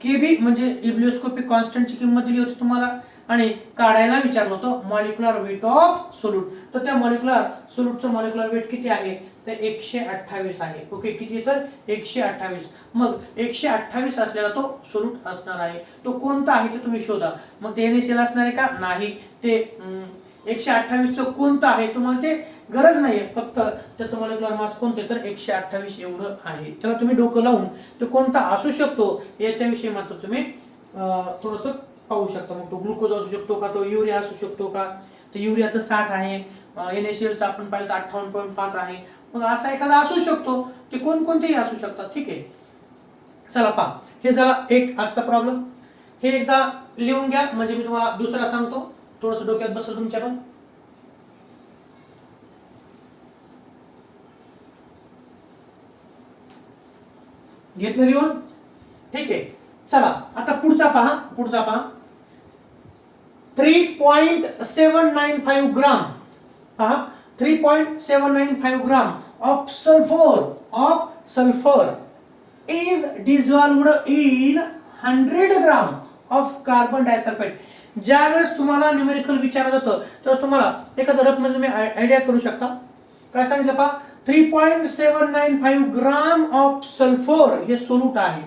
केबी म्हणजे इब्लिओस्कोपिक कॉन्स्टंटची किंमत दिली होती तुम्हाला, आणि काढायला विचारलं होतं मॉलिक्युलर वेट ऑफ सोल्यूट. तर त्या मॉलिक्युलर सोल्यूटचं मॉलिक्युलर वेट किती आहे तर 128 आहे. ओके, किती तर 128. मग 128 असलेला तो सोल्यूट असणार आहे. तो कोणता आहे ते तुम्ही शोधा. मग ते NaCl असणार आहे का नाही, ते 128 कोणतं आहे तुम्हाला ते गरज नाहीये, फक्त त्याचं मॉलिक्युलर मास कोणते तर 128 एवढं आहे. त्याला तुम्ही डोकं लावून तो कोणता असू शकतो याच्याविषयी मात्र तुम्ही थोडंसं पाहू शकता. मग तो ग्लुकोज असू शकतो का, तो युरिया असू शकतो का, तर युरियाचं 60 आहे, NaClचं आपण पाहिलं तर 58.5 आहे. मग असा एखादा असू शकतो, ते कोणकोणतेही असू शकतात. ठीक आहे, चला पहा, हे झाला एक आजचा प्रॉब्लेम. हे एकदा लिहून घ्या म्हणजे मी तुम्हाला दुसरा सांगतो, थोडंसं डोक्यात बसेल तुमच्या पण. घेतलं लिहून? ठीक आहे, चला आता पुढचा पहा. 3.795 ग्राम पहा, 3.795 ग्राम of sulfur is dissolved in 100 gram of carbon disulfide. ज्यावेळेस तुम्हाला न्यूमेरिकल विचारलं जातं त्यावेळेस तुम्हाला एखाद्या रकमेचं तुम्ही आयडिया करू शकता. काय सांगितलं पहा, 3.795 ग्राम ऑफ सल्फर हे सोल्यूट आहे,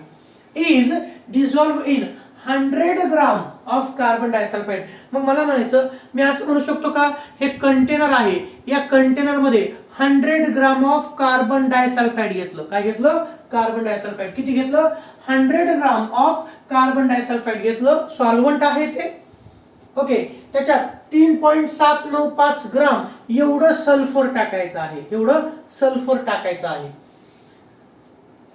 is dissolve in 100 gram of carbon disulphide. मग मला म्हणायचं मी असं म्हणू शकतो का हे कंटेनर आहे, या कंटेनर मध्ये 100 ग्राम ऑफ कार्बन डायसल्फाइड घेतलं. काय घेतलं? Carbon disulphide. किती घेतलं? 100 ग्राम ऑफ कार्बन डायसल्फाइड घेतलं. सॉल्व्हंट आहे ते. ओके, त्याच्यात 3.795 ग्राम एवढं सल्फर टाकायचं आहे. एवढं सल्फर टाकायचं आहे.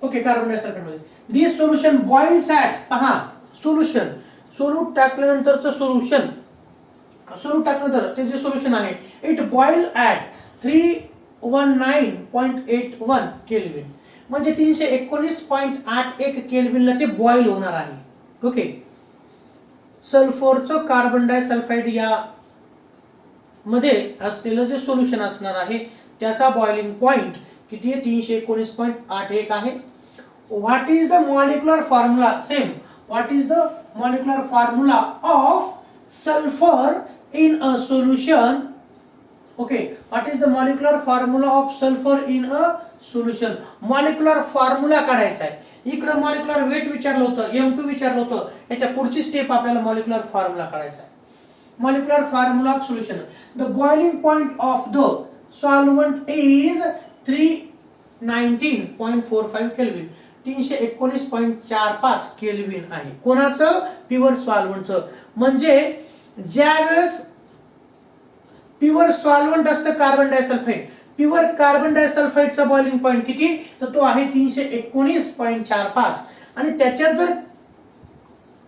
ओके, कार्बन डायसल्फाइड मध्ये. दिस सोल्युशन बॉइल्स ॲट, पहा सोल्युशन, सोल्यूट टाकल्यानंतरचं सोल्युशन, सोल्यूट टाकल्यानंतर ते जे सोल्युशन आहे, इट बॉइल ॲट 319.81 केल्विन, म्हणजे 319.81 केल्विनला ते बॉइल होणार आहे. ओके, सल्फरचं कार्बन डायसल्फाइड या मध्ये असलेलं जे सोल्युशन असणार आहे त्याचा बॉइलिंग पॉइंट किती आहे? 319.81 आहे. What is the molecular formula? Same, what is the molecular formula of sulphur in a solution? Okay, what is the molecular formula of sulphur in a solution? Molecular formula काढायचा आहे. इकडे molecular weight विचारलं होतं, M2 विचारलं होतं. याच्या पुढची step आपल्याला मॉलिक्युलर फॉर्म्युला काढायचा आहे. Molecular formula of solution. The boiling point of the solvent is 319.45 kelvin, 319.45 kelvin आहे. कोणाचं? प्युअर सॉल्व्हंटचं. म्हणजे ज्यावेळेस प्युअर सॉल्व्हंट असतं कार्बन डायसल्फाइड, प्युअर कार्बन डायसल्फाइडचा बॉइलिंग पॉइंट किती? तर तो आहे 319.45. आणि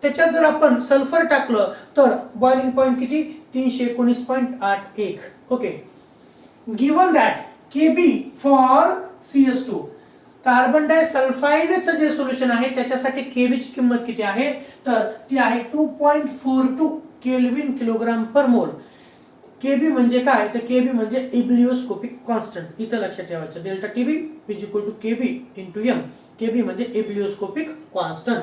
त्याच्यात जर आपण सल्फर टाकलं तर बॉइलिंग पॉइंट किती? 319.81. Okay, given that Kb for CS2, carbon डायसल्फाइडचं जे सोल्युशन आहे त्याच्यासाठी Kb ची किंमत किती आहे? तर ती आहे 2.42 केल्विन किलोग्राम पर मोल. Kb म्हणजे काय? तर Kb म्हणजे एबिलिओस्कोपिक कॉन्स्टंट. इथं लक्षात ठेवायचं, delta Tb is equal to Kb into M. Kb म्हणजे ebullioscopic constant,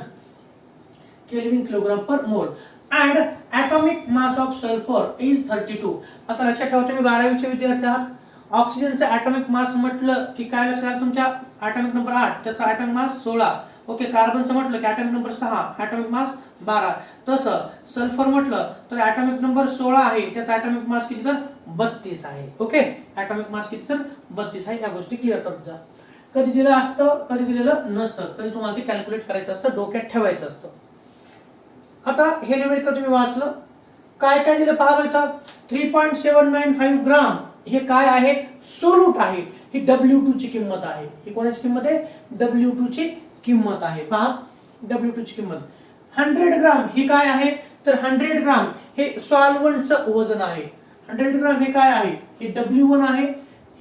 kelvin kilogram per mole. And atomic mass of sulphur is 32. आता लक्षात ठेवा, तुम्ही 12वीचे विद्यार्थी आहात. ऑक्सिजनचा ॲटॉमिक मास म्हटलं की काय लक्षात आलं तुमच्या? ॲटॉमिक नंबर 8, त्याचा ॲटॉमिक मास 16. ओके, कार्बनचं म्हटलं की ॲटॉमिक नंबर 6, ॲटॉमिक मास 12. तसं सल्फर म्हटलं तर ॲटॉमिक नंबर 16 आहे, त्याचा ॲटॉमिक मास किती? तर 32 आहे. ओके, ॲटॉमिक मास किती? तर 32 आहे. या गोष्टी क्लिअर करत जा. कधी दिलं असतं, कधी दिलेलं नसतं, कधी तुम्हाला ते कॅल्क्युलेट करायचं असतं, डोक्यात ठेवायचं असतं. आता हे न्यूमेरिकल तुम्ही वाचलं, काय काय दिलं पहा इथं. 3.795 ग्राम हे काय आहे? सोल्यूट आहे. ही W2 ची किंमत आहे. ही कोणाची किंमत आहे? W2 ची किंमत आहे. पहा, W2 ची किंमत. 100 ग्राम ही काय आहे? तर 100 ग्राम हे सॉल्व्हंटचं वजन आहे. 100 ग्राम हे काय आहे? हे W1 आहे,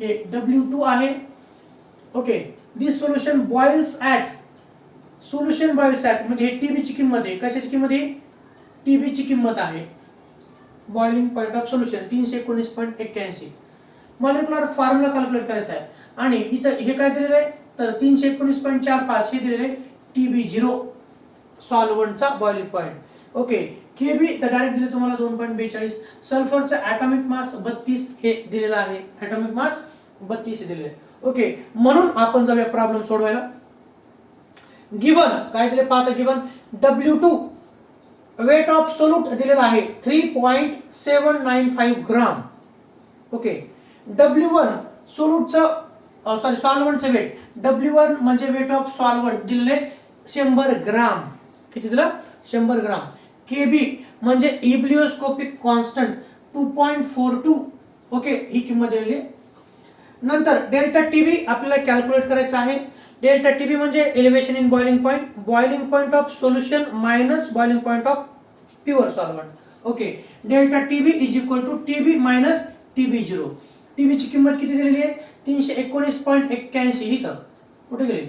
हे W2 आहे. Okay, this solution boils at, solution boils at म्हणजे हे Tb ची किंमत आहे. कशाची किंमत आहे? Tb ची किंमत आहे. Boiling point of solution 319.81. Molecular formula calculate करायचा आहे. आणि इथं हे काय दिलेलं आहे? तर 319.45 हे दिलेलं आहे Tb0 सॉल्व्हंटचा बॉइलिंग पॉइंट. ओके, Kb तर डायरेक्ट दिले तुम्हाला 2.42. सल्फरचा ॲटॉमिक मास 32 हे दिलेलं आहे. ॲटॉमिक मास 32 दिलेलं आहे. ओके, म्हणून आपण जाऊया प्रॉब्लेम सोडवायला. गिवन काय दिले पाहता? Given W2 weight of solute दिलेला आहे 3.795 ग्राम. ओके, W1 सोल्यूटचं सॉल्व्हंटचं वेट, W1 म्हणजे वेट ऑफ सॉल्व्हंट दिलेले 100 ग्राम. किती दिलं? 100 ग्राम. Kb म्हणजे एबिलिओस्कोपिक कॉन्स्टंट 2.42. ओके, ही किंमत दिलेली आहे. नंतर डेल्टा Tb आपल्याला कॅल्क्युलेट करायचं आहे. डेल्टा Tb म्हणजे elevation in boiling point, boiling point of solution minus boiling point of pure solvent. Okay, delta Tb is equal to Tb minus Tb0. Tb ची किंमत किती दिलेली आहे? 319.81. इथं कुठे गेली?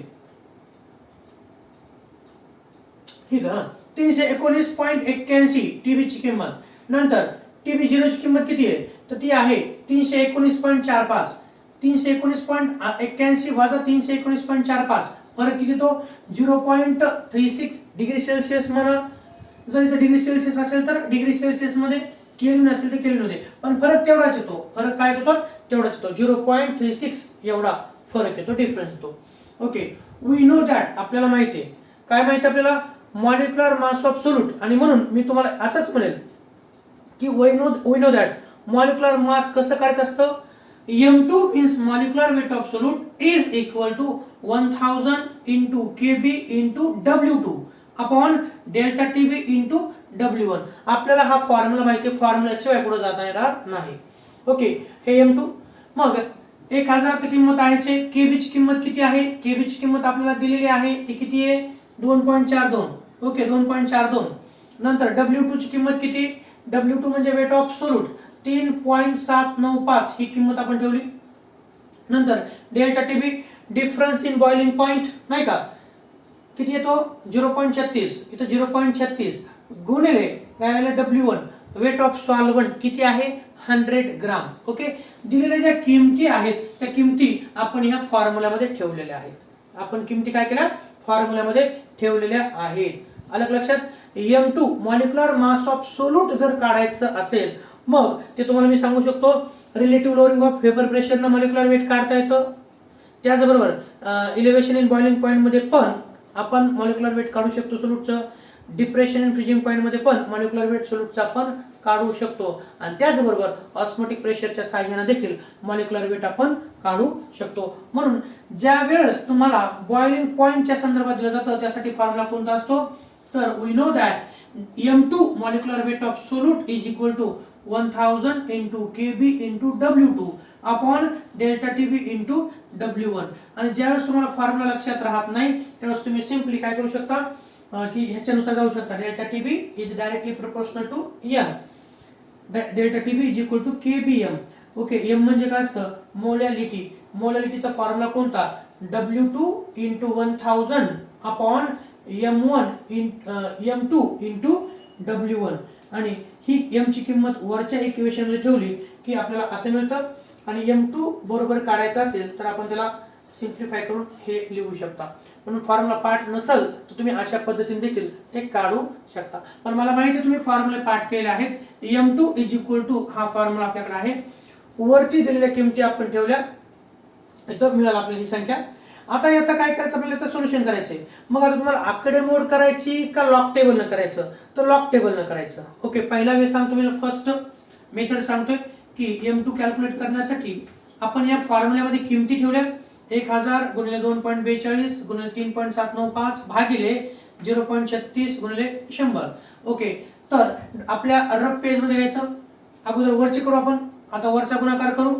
इथं 319.81 Tb ची किंमत. नंतर Tb0 ची किंमत किती आहे? तर ती आहे 319.45. 319.81 वजा 319.45, फरक किती? तो 0.36 डिग्री सेल्सिअस म्हणा. जर इथे डिग्री सेल्सिअस असेल तर डिग्री सेल्सिअस मध्ये, केल्विन असेल तर केल्विन मध्ये, पण फरक तेवढाच येतो. फरक काय येतो? तेवढाच येतो. 0.36 एवढा फरक येतो, डिफरन्स येतो. ओके, वी नो दॅट आपल्याला माहिती आहे. काय माहिती आपल्याला? Molecular mass of solute. आणि म्हणून मी तुम्हाला असंच म्हणेल की we know that molecular mass कसं काढायचं असतं? m2 means molecular weight of solute is equal to 1000 into kb into w2 upon delta tb into w1. आपल्याला हा फॉर्म्युला माहिती आहे, फॉर्म्युला शिवाय पुढे जाता येणार नाही. ओके, हे m2. मग 1000 ची किंमत आहे, kb ची किंमत किती आहे? kb ची किंमत आपल्याला दिलेली आहे, ती किती आहे? 2.42. ओके, 2.42. नंतर w2 ची किंमत किती? w2 म्हणजे वेट ऑफ सोल्यूट 3.795 ही किंमत आपण ठेवली. नंतर delta TB difference in boiling point नाही का, किती येतो? 0.36. इथं 0.36 गुणिले काय झालं w1 वेट ऑफ सॉल्व्हंट किती आहे? 100 ग्राम. ओके, दिलेल्या ज्या किमती आहेत त्या किमती आपण ह्या फॉर्म्युल्यामध्ये ठेवलेल्या आहेत. आपण किमती काय केल्या? फॉर्म्युल्यामध्ये ठेवलेल्या आहेत. अलग लक्षात. m2 molecular mass of solute जर काढायचं असेल मग ते तुम्हाला मी सांगू शकतो, relative lowering of vapour pressure न मॉलिक्युलर वेट काढता येतं. त्याचबरोबर इलेव्हेशन इन बॉइलिंग पॉइंट मध्ये पण आपण मॉलिक्युलर वेट काढू शकतो सोल्यूटचं. डिप्रेशन इन फ्रीजिंग पॉइंट मध्ये पण मॉलिक्युलर वेट सोल्यूटचा आपण काढू शकतो. आणि त्याचबरोबर ऑस्मोटिक प्रेशरच्या साहाय्याने देखील मॉलिक्युलर वेट आपण काढू शकतो. म्हणून ज्या वेळेस तुम्हाला बॉइलिंग पॉइंटच्या संदर्भात दिलं जातं त्यासाठी फॉर्म्युला कोणता असतो? तर we know that m2 molecular weight of solute is equal to 1000 into kb into w2 upon delta tb into w1. आणि ज्यावेळेस तुम्हाला फॉर्म्युला लक्षात राहत नाही त्यावेळेस तुम्ही सिंपली काय करू शकता की ह्याच्यानुसार जाऊ शकता. Delta TB is directly proportional to m. Delta TB is equal to kbm. Okay, m म्हणजे काय असतं? मोलॅलिटी. मोलॅलिटीचा फॉर्म्युला कोणता? w2 into 1000 upon m2 into w1. आणि ही m ची किंमत वरच्या इक्वेशन मध्ये ठेवली की आपल्याला असं मिळतं. आणि m2 बरोबर काढायचं असेल तर आपण त्याला सिंप्लिफाय करून हे लिहू शकता. म्हणून फॉर्म्युला पाठ नसेल तर तुम्ही अशा पद्धतीने देखील ते काढू शकता. पण मला माहिती आहे तुम्ही फॉर्म्युले पाठ केले आहेत. m2 इज इक्वल टू हा फॉर्म्युला आपल्याकडे आहे. वरती दिलेल्या किमती आपण ठेवल्या, इथं मिळालं आपल्याला ही संख्या. आता याचा काय करायचं? आपल्याला याचं सोल्युशन करायचंय. मग आता तुम्हाला आकडेमोड करायची का लॉग टेबल न करायचं? तर लॉग टेबल न करायचं. ओके, पहिला वे सांगतो मी, फर्स्ट मेथड सांगतोय की m2 कॅल्क्युलेट करण्यासाठी आपण या फॉर्म्युल्यामध्ये किमती ठेवल्या. 1000 गुणिले 2.42 गुणिले 3.795 भागिले 0.36 गुणिले 100. ओके, तर आपल्या रफ पेज मध्ये घ्यायचं. अगोदर वरचे करू आपण, आता वरचा गुणाकार करू.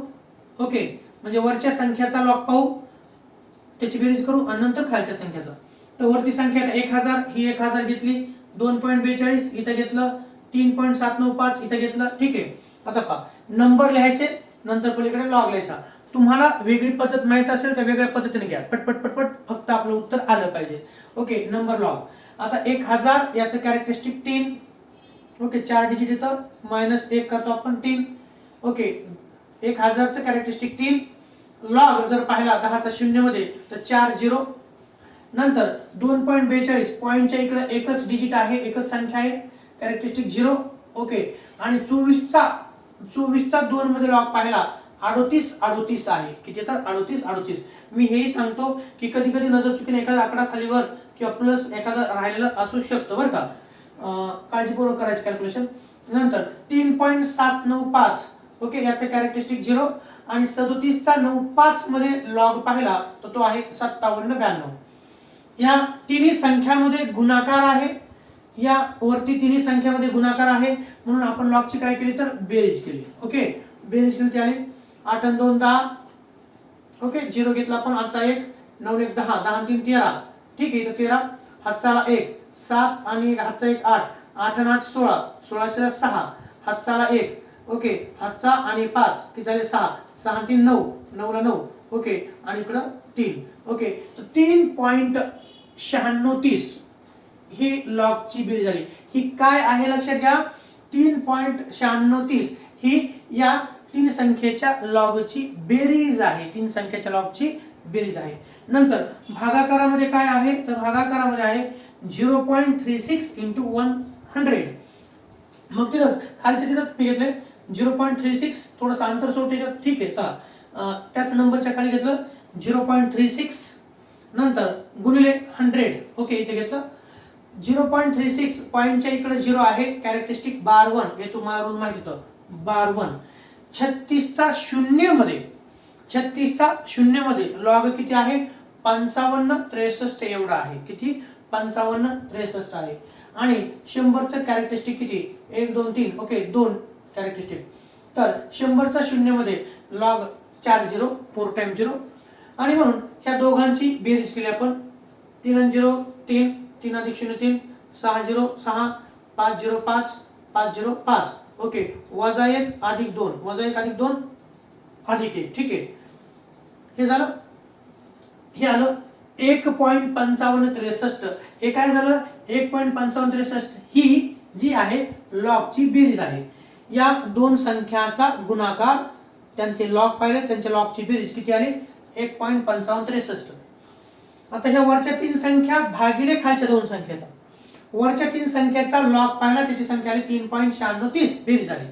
ओके, म्हणजे वरच्या संख्याचा लॉग पाहू, त्याची बेरीज करू आणि नंतर खालच्या संख्याचा. तर वरती संख्या 1000 ही 1000 घेतली, 2.42 इथं घेतलं, 3.795 इथं घेतलं. ठीक आहे. आता पहा, नंबर लिहायचे, नंतर पलीकडे लॉग लिहायचा. तुम्हाला वेगळी पद्धत माहित असेल तर वेगळ्या पद्धतीने घ्या. पटपट पटपट, फक्त आपलं उत्तर आलं पाहिजे. Okay, number log. आता 1000 याचं कॅरेक्टरिस्टिक 3. ओके, 4 डिजिट येतं, -1 करतो आपण 3. ओके, 1000 चं कॅरेक्टरिस्टिक 3. लॉग जर पाहिला 10चा 0 मध्ये तर 4 0. नंतर 2.42 पॉइंटच्या इकडे एकच डिजिट आहे, एकच संख्या आहे, कॅरेक्टरिस्टिक 0. ओके, आणि 24चा 2 मध्ये लॉग पाहिला 38 आहे. किती तर 38. मी हेही सांगतो की कधी कधी नजर चुकीने एखादा आकडा खालीवर किंवा प्लस एखादा राहिलेला असू शकतो बरं का. काळजीपूर्वक करायचं कॅल्क्युलेशन. नंतर 3.795. ओके, याचं कॅरेक्टरिस्टिक 0 आणि 37चा 95 मध्ये लॉग पाहिला तर तो आहे 5792. या तिन्ही संख्यामध्ये गुणाकार आहे, या वरती तिन्ही संख्यामध्ये गुणाकार आहे, म्हणून आपण लॉगची काय केली तर बेरीज केली. ओके, बेरीज केली ती आली 8 आणि 2 10. ओके, 0 घेतला आपण, हातचा 1, 9 1 10, 10 आणि 3 13. ठीक आहे, इथं 13, हातचा 1 7 आणि हातचा 1 8, 8 आणि 8 16, 16 6, हातचा 1. ओके, हातचा आणि 5 किती झाले 6, 6 आणि 3 9, 9 ला 9. ओके, आणि इकडं 3. ओके, तर 3.9630 ही लॉगची बेरीज झाली. ही काय आहे लक्षात घ्या, 3.9630 ही या तीन संख्येच्या लॉगची बेरीज आहे. तीन संख्येच्या लॉगची बेरीज आहे. नंतर भागाकारामध्ये काय आहे तर भागाकारामध्ये आहे 0.36 into 100. मग तिथंच खालच्या तिथंच मी घेतले 0.36, थोडंसं अंतर सोडते. ठीक आहे, चला त्याच नंबरच्या खाली घेतलं 0.36, नंतर गुणिले 100. ओके, इथे घेतलं 0.36 पॉइंटच्या इकडे 0 आहे, कॅरेक्टरिस्टिक बार 1 हे तुम्हाला रूल माहिती होतं. बार 1 36चा 0 मध्ये 36चा शून्यमध्ये लॉग किती आहे 5563 एवढा आहे. किती 5563 आहे. आणि 100चं कॅरेक्टरिस्टिक किती 1 2 3 ओके 2 कॅरेक्टरिस्टिक. तर 100चा शून्यमध्ये लॉग 4 0 4 टाइम 0 आणि म्हणून ह्या दोघांची बेरीज केली आपण 3 आणि 0 3 3 अधिक 0 3 6 0 6 5 0 5 5 0 5 ओके वजा 1 अधिक 2 वजा 1 अधिक 2 अधिक 1 ठीक आहे. हे झालं. हे आलं 1.5563. हे काय झालं 1.5563 ही जी आहे लॉगची बेरीज आहे. या दोन संख्याचा गुणाकार त्यांचे लॉग पाहिले त्यांच्या लॉगची बेरीज किती आली 1.5563. आता ह्या वरच्या तीन संख्या भागिले खालच्या दोन संख्येचा वरच्या तीन संख्येचा लॉग पाहिला त्याची संख्या आली 3.9630 बेरीज आली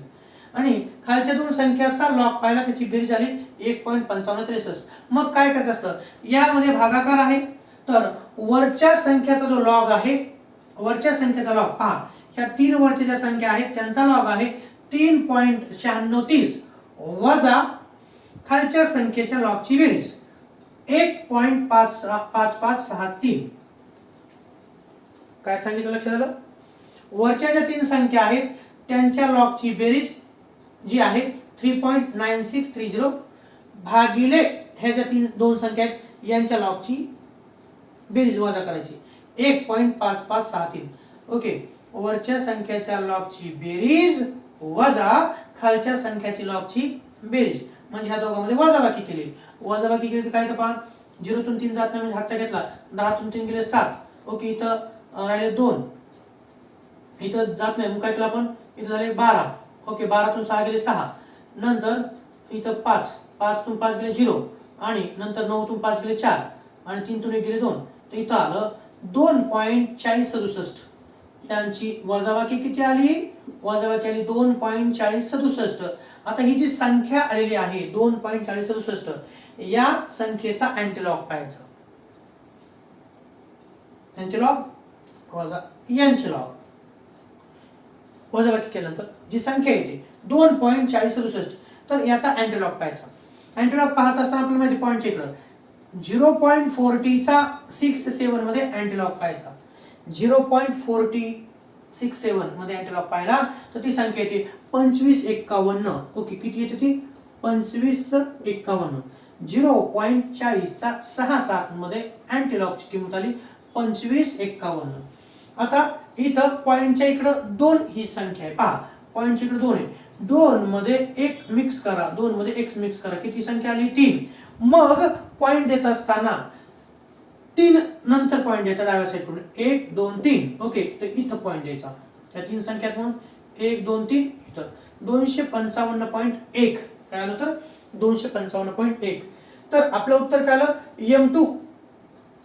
आणि खालच्या दोन संख्याचा लॉग पाहिला त्याची बेरीज आली 1.5563. मग काय करायचं असतं यामध्ये भागाकार आहे तर वरच्या संख्याचा जो लॉग आहे वरच्या संख्येचा लॉग पहा ह्या तीन वरच्या ज्या संख्या आहेत त्यांचा लॉग आहे 3.9630 वजा खालच्या संख्येच्या लॉगची बेरीज 1.5563. काय सांगितलं लक्षात आलं. वरच्या ज्या तीन संख्या आहेत त्यांच्या लॉगची बेरीज जी आहे 3.9630 भागिले ह्या ज्या दोन संख्या आहेत यांच्या लॉगची बेरीज वजा करायची 1.5563. ओके वरच्या संख्याच्या लॉगची बेरीज वजा खालच्या संख्याची लॉगची बेरीज म्हणजे ह्या दोघांमध्ये वजाबाकी केली. वजाबाकी केली तर काय तर पहा 0 तून 3 जात नाही म्हणजे हातचा घेतला 10 तून 3 गेले 7 ओके इथं राहिले 2 इथं जात नाही मग काय केलं आपण इथं झाले 12 ओके 12 तून 6 गेले 6 नंतर इथं 5 5 तून 5 गेले 0 आणि नंतर 9 तून 5 गेले 4 आणि 3 तून 1 गेले 2 तर इथं आलं 2.4067. यांची वजाबाकी किती आली वजाबाकी आली 2.4067. आता ही जी संख्या आलेली आहे 2.4067 या संख्येचा अँटीलॉग पाहायचा यांचे लॉग वजा यांचे लॉग वजाबाकी केल्यानंतर जी संख्या येते 2.4067 तर याचा अँटीलॉग पाहायचा. अँटीलॉग पाहत असताना आपल्याला माहिती पॉईंटच्या इकडं 0.40 चा 67 मध्ये अँटीलॉग पाहायचा 0.4067 मध्ये अँटीलॉग पाहिला तर ती संख्या येते 2551 ओके किती येते ती 2551. 0.40 चा 67 मध्ये अँटीलॉगची किंमत आली 2551. आता इथं पॉइंटच्या इकडं 2 ही संख्या आहे पहा पॉइंटच्या इकडे 2 आहे 2 मध्ये 1 मिक्स करा 2 मध्ये x मिक्स करा किती संख्या आली 3. मग पॉइंट देत असताना 3 नंतर पॉइंट द्यायचा डाव्या साईडकडून 1 2 3 ओके तर इथं पॉइंट द्यायचा या तीन संख्यात म्हणून 1 2 3 इथं 255.1 काय आलं तर 255.1. तर आपलं उत्तर काय आलं M2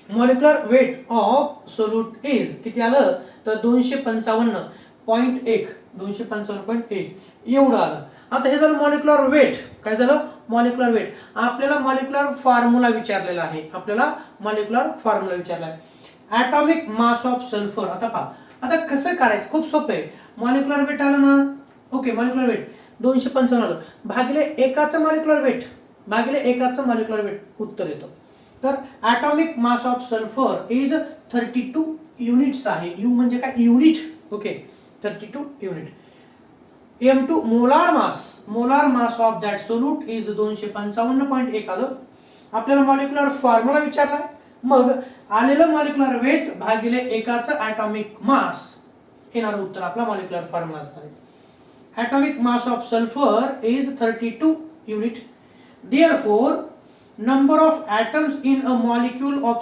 molecular weight of solute is किती आलं तर 255.1 255.1 एवढं आलं. आता हे झालं मॉलिक्युलर वेट. काय झालं मॉलिक्युलर वेट. आपल्याला मॉलिक्युलर फॉर्म्युला विचारलेला आहे आपल्याला मॉलिक्युलर फॉर्म्युला विचारला आहे ॲटॉमिक मास ऑफ सल्फर. आता पहा आता कसं काढायचं खूप सोपं आहे. मॉलिक्युलर वेट आलं ना ओके मॉलिक्युलर वेट 255 आलं भागिले एकाचं मॉलिक्युलर वेट भागिले एकाचं मॉलिक्युलर वेट उत्तर येतं. तर atomic mass of sulphur is 32 units आहे. यू म्हणजे काय unit okay 32 unit. M2 molar mass of that solute is 255.1 आलं. आपल्याला मॉलिक्युलर फॉर्म्युला विचारलाय मग आलेलं मॉलिक्युलर वेट भागिले एकाचं ॲटॉमिक मास येणार उत्तर आपला मॉलिक्युलर फॉर्म्युला असणार आहे. Atomic mass of sulphur is 32 unit. Therefore number of atoms in a molecule of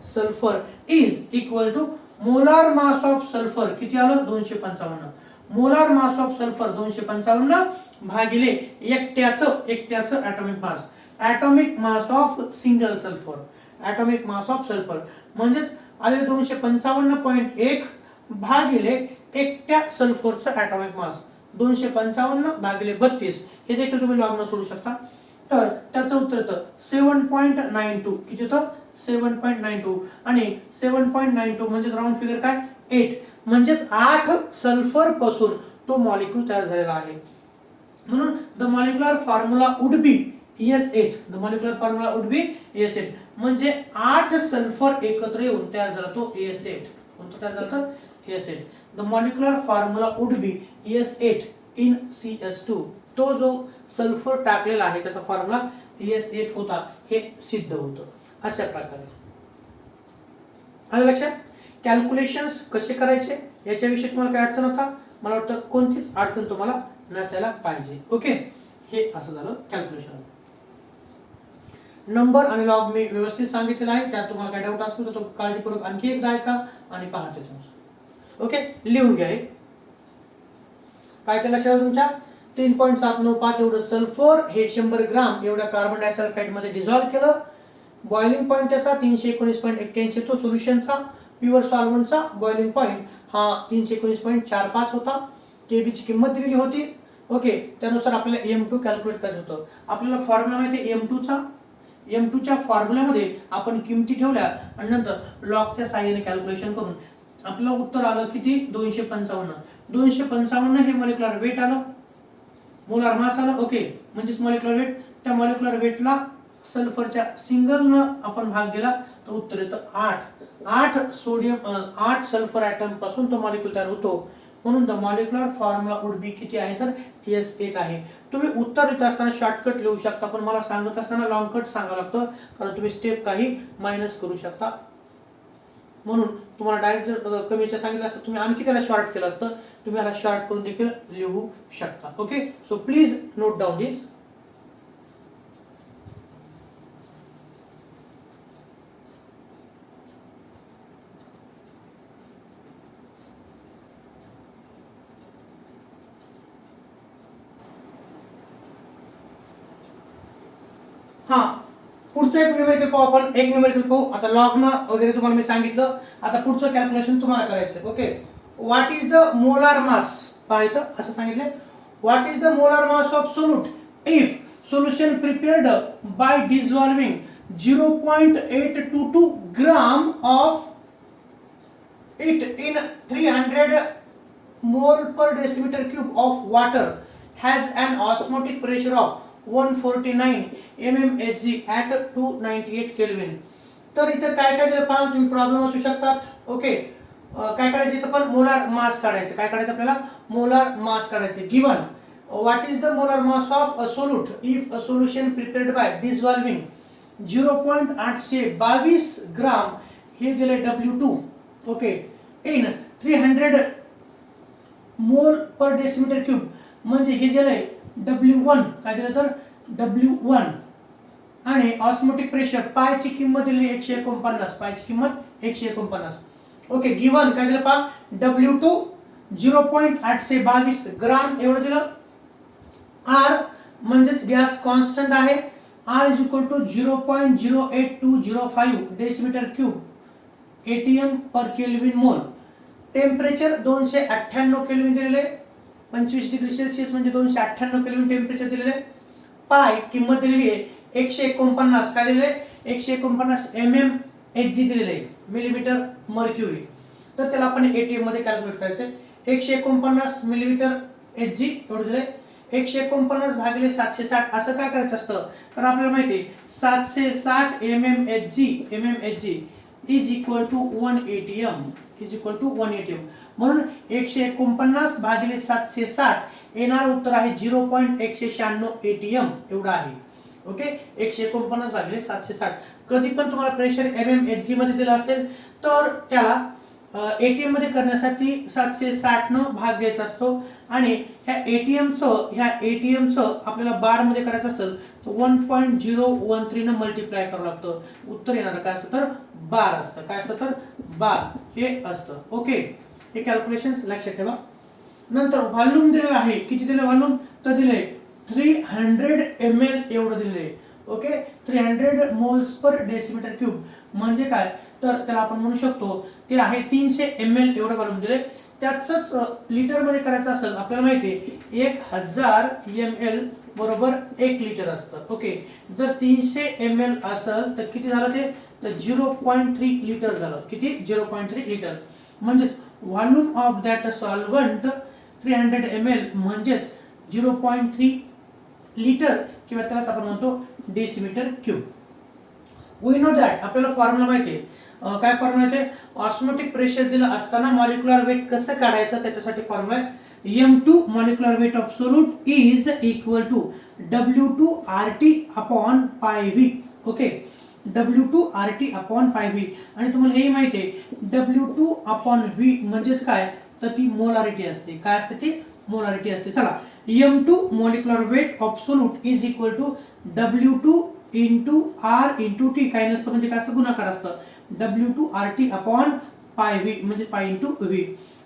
sulfur is equal to molar mass of sulfur किती आलं 255. मोलार मास ऑफ सल्फर 255 भागिले एकट्याचं atomic mass. Atomic mass of single sulphur atomic mass of sulphur म्हणजेच आले 255.1 भागिले एकट्या सल्फरचं atomic mass 255 भागिले 32 हे देखील तुम्ही लॉग न सोडू शकता. तर त्याचं उत्तर येतं 7.92 किती होतं 7.92 आणि 7.92 म्हणजे राऊंड फिगर काय 8 म्हणजेच 8 सल्फर पासून तो मॉलिक्यूल तयार झालेला आहे. म्हणून the molecular formula would be ES8. The molecular formula would be ES8. म्हणजे 8 सल्फर एकत्र येऊन तयार झाला तो ES8. कोणता तयार झाला तर ES8. The molecular formula would be ES8 in CS2. तो जो सल्फर टाकलेला आहे त्याचा फॉर्म्युला ES8 होता हे सिद्ध होतं अशा प्रकारे. आलं लक्षात? कॅल्क्युलेशन्स कसे करायचे याच्याविषयी तुम्हाला काय अडचण होता? मला वाटतं कोणतीच अडचण तुम्हाला नसायला पाहिजे. ओके, हे असं झालं कॅल्क्युलेशन. नंबर आणि लॉग मी व्यवस्थित सांगितलेला आहे. त्यात तुम्हाला काय डाऊट असेल तर तो काळजीपूर्वक आणखी एकदा ऐका आणि पहा त्याच्यानुसार. ओके, लिहून घ्या. काय काय लक्षात तुमच्या? 3.795 एवढं सल्फर हे 100 ग्राम एवढ्या कार्बन डायसल्फाइड मध्ये डिझॉल्व्ह केलं. बॉइलिंग पॉइंट त्याचा 319.81 तो सोल्युशनचा. प्युअर सॉल्व्हंटचा बॉइलिंग पॉइंट हा 319.45 होता. केबीची किंमत दिलेली होती. ओके, त्यानुसार आपल्याला M2 कॅल्क्युलेट करायचं होतं. आपल्याला फॉर्म्युला माहिती आहे M2 च्या फॉर्म्युल्यामध्ये आपण किमती ठेवल्या आणि नंतर लॉगच्या साहाय्याने कॅल्क्युलेशन करून आपलं उत्तर आलं किती? 255. 255 हे मॉलिक्युलर वेट आलं, मोलार मास आलं. ओके, म्हणजेच मॉलिक्युलर वेट. त्या मॉलिक्युलर वेटला सल्फरच्या सिंगलनं आपण भाग दिला तर उत्तर येतं 8. 8 सल्फर ॲटम पासून तो मॉलिक्युल तयार होतो. म्हणून the molecular formula would be किती आहे तर ES8 आहे. तुम्ही उत्तर लिहित असताना शॉर्टकट लिहू शकता, पण मला सांगत असताना लॉंग कट सांगावं लागतं कारण तुम्ही स्टेप काही मायनस करू शकता. म्हणून तुम्हाला डायरेक्ट जर कमीच्या सांगितलं असतं तुम्ही आणखी त्याला शॉर्ट केलं असतं. तुम्ही याला शॉर्ट करून देखील लिहू शकता. Okay, so please note down this. हा, पुढचं एक न्यूमेरिकल पाहू आपण. एक न्यूमेरिकल पाहू. आता लॉगनं वगैरे तुम्हाला मी सांगितलं. आता पुढचं कॅल्क्युलेशन तुम्हाला करायचं. Okay, what is the molar mass? पाहायचं असं सांगितलं. What is the molar mass of solute if solution prepared by dissolving 0.822 gram of it in 300 mole per decimetre cube of water has an osmotic pressure of 149 mmHg at 298 kelvin. तर इथं काय काय दिलं पहा, तुम्ही प्रॉब्लेम वाचू शकतात. Okay, काय करायचं इथं पण मोलार मास काढायचं. काय काढायचं आपल्याला? मोलार मास काढायचं. Given what is the molar mass of a solute if a solution prepared by dissolving 0.822 ग्राम हे दिले W2. Okay, in 300 mole per decimetre cube म्हणजे हे दिलंय W1. काय दिलं तर W1 आणि ऑस्मोटिक प्रेशर पायची किंमत दिली 149. पायची किंमत 149. ओके, गिवन काय दिलं पहा? W2 0.822 ग्राम एवढं दिलं. R म्हणजेच गॅस कॉन्स्टंट आहे. R is equal to 0.08205 decimetre cube ATM per kelvin mole. Temperature 298 kelvin दिलेले. 25 डिग्री सेल्सिअस म्हणजे 298 केल्विन टेम्परेचर दिलेले. पाय किंमत दिलेली आहे 149. काय दिलेले? 149 mmHg दिलेले आहे, मिलीमीटर मर्क्युरी. तर त्याला आपण ATM मध्ये कॅल्क्युलेट करायचं. 149 मिलीमीटर Hg एवढं दिले. 149 भागिले 760 असं काय करायचं असतं? कारण आपल्याला माहिती आहे 760 mmHg is equal to 1 ATM. Is equal to 1 ATM. म्हणून 149 भागिले 760 येणार उत्तर आहे 0.196 ATM एवढा आहे. ओके, 149 भागिले 760. कधी पण तुम्हाला प्रेशर mmHg मध्ये दिलं असेल तर त्याला ATM मध्ये करण्यासाठी 760 न भाग द्यायचा असतो आणि ह्या ATMचं आपल्याला बार मध्ये करायचं असेल तर 1.013 न मल्टिप्लाय करावं लागतं. उत्तर येणार काय असतं तर बार असतं. काय असतं तर बार हे असतं. ओके, हे कॅल्क्युलेशन्स लक्षात ठेवा. नंतर व्हॉल्यूम दिलेला आहे. किती दिले व्हॉल्यूम? तर दिले 300 ml एवढं दिले. Okay, 300 moles per decimetre cube म्हणजे काय तर त्याला आपण म्हणू शकतो ते आहे 300 ml एवढं व्हॉल्यूम दिले. त्याचंच लिटर मध्ये करायचं असेल आपल्याला माहिती आहे 1000 ml बरोबर 1 लिटर असतं. ओके, जर 300 ml असेल तर किती झालं ते तर 0.3 लिटर झालं. किती? 0.3 लिटर. म्हणजेच volume of that solvent 300 ml म्हणजेच 0.3 लिटर किंवा त्यालाच आपण म्हणतो decimetre cube. We know that, आपल्याला फॉर्म्युला माहिती आहे. काय फॉर्म्युला येते? ऑस्मोटिक प्रेशर दिलं असताना मॉलिक्युलर वेट कसं काढायचं त्याच्यासाठी फॉर्म्युला आहे m2 molecular weight of solute is equal to W2 RT upon pi V. Okay, W2 RT upon pi V. आणि तुम्हाला हे माहिती आहे W2 अपॉन V म्हणजेच काय, तर ती मोलारिटी असते. काय असते ती? मोलारिटी असते. चला, m2 molecular weight of solute is equal to W2 into R into T. काय नसतं म्हणजे काय असतं? गुणाकार असतं. W2 RT upon pi V म्हणजे पाय इंटू V.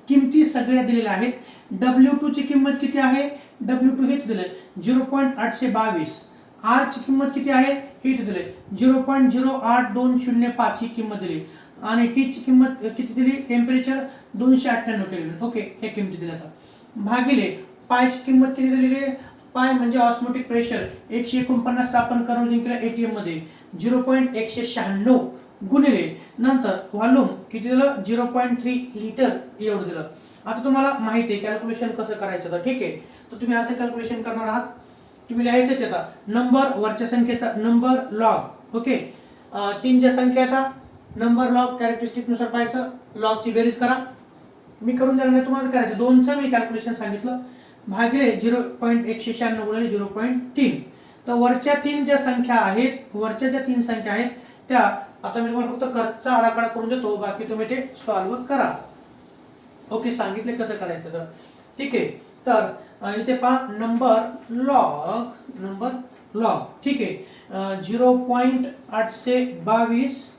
किमती सगळ्या दिलेल्या आहेत. W2 ची किंमत किती आहे? W2 हे दिले 0.822. R ची किंमत किती आहे? हे दिले 0.08205 ही किंमत दिली. आणि T ची किंमत किती दिली? Temperature 298 kelvin. ओके, हे किमती दिल्या. भागिले पाय ची किंमत किती दिलेली आहे? पाय म्हणजे ऑस्मोटिक प्रेशर 149 चा आपण कन्वर्जन केलं एटीएम मध्ये 0.196 गुणिले नंतर व्हॉल्यूम किती दिलं? 0.3 लिटर एवढं दिलं. आता तुम्हाला माहिती आहे कॅल्क्युलेशन कसं करायचं. तर ठीक आहे, तर तुम्ही असं कॅल्क्युलेशन करणार आहात. तुम्ही लिहायचं ते आता नंबर वरच्या संख्येचा नंबर लॉग. ओके, तीन ज्या संख्या आहेत नंबर लॉग कॅरेक्टरिस्टिक नुसार पाहायचं, लॉगची बेरीज करा. मी करून देणार नाही, तुम्हाला करायचं. 2चं मी कॅल्क्युलेशन सांगितलं. भागिले 0.196 गुणिले 0.3. तर वरच्या तीन ज्या संख्या आहेत, वरच्या ज्या तीन संख्या आहेत त्या आता मी तुम्हाला फक्त खर्चा आराखडा करून देतो, बाकी तुम्ही ते सॉल्व्ह करा. ओके, सांगितले कसं करायचं तर ठीक आहे. तर इथे पहा नंबर लॉग ठीक आहे. 0.822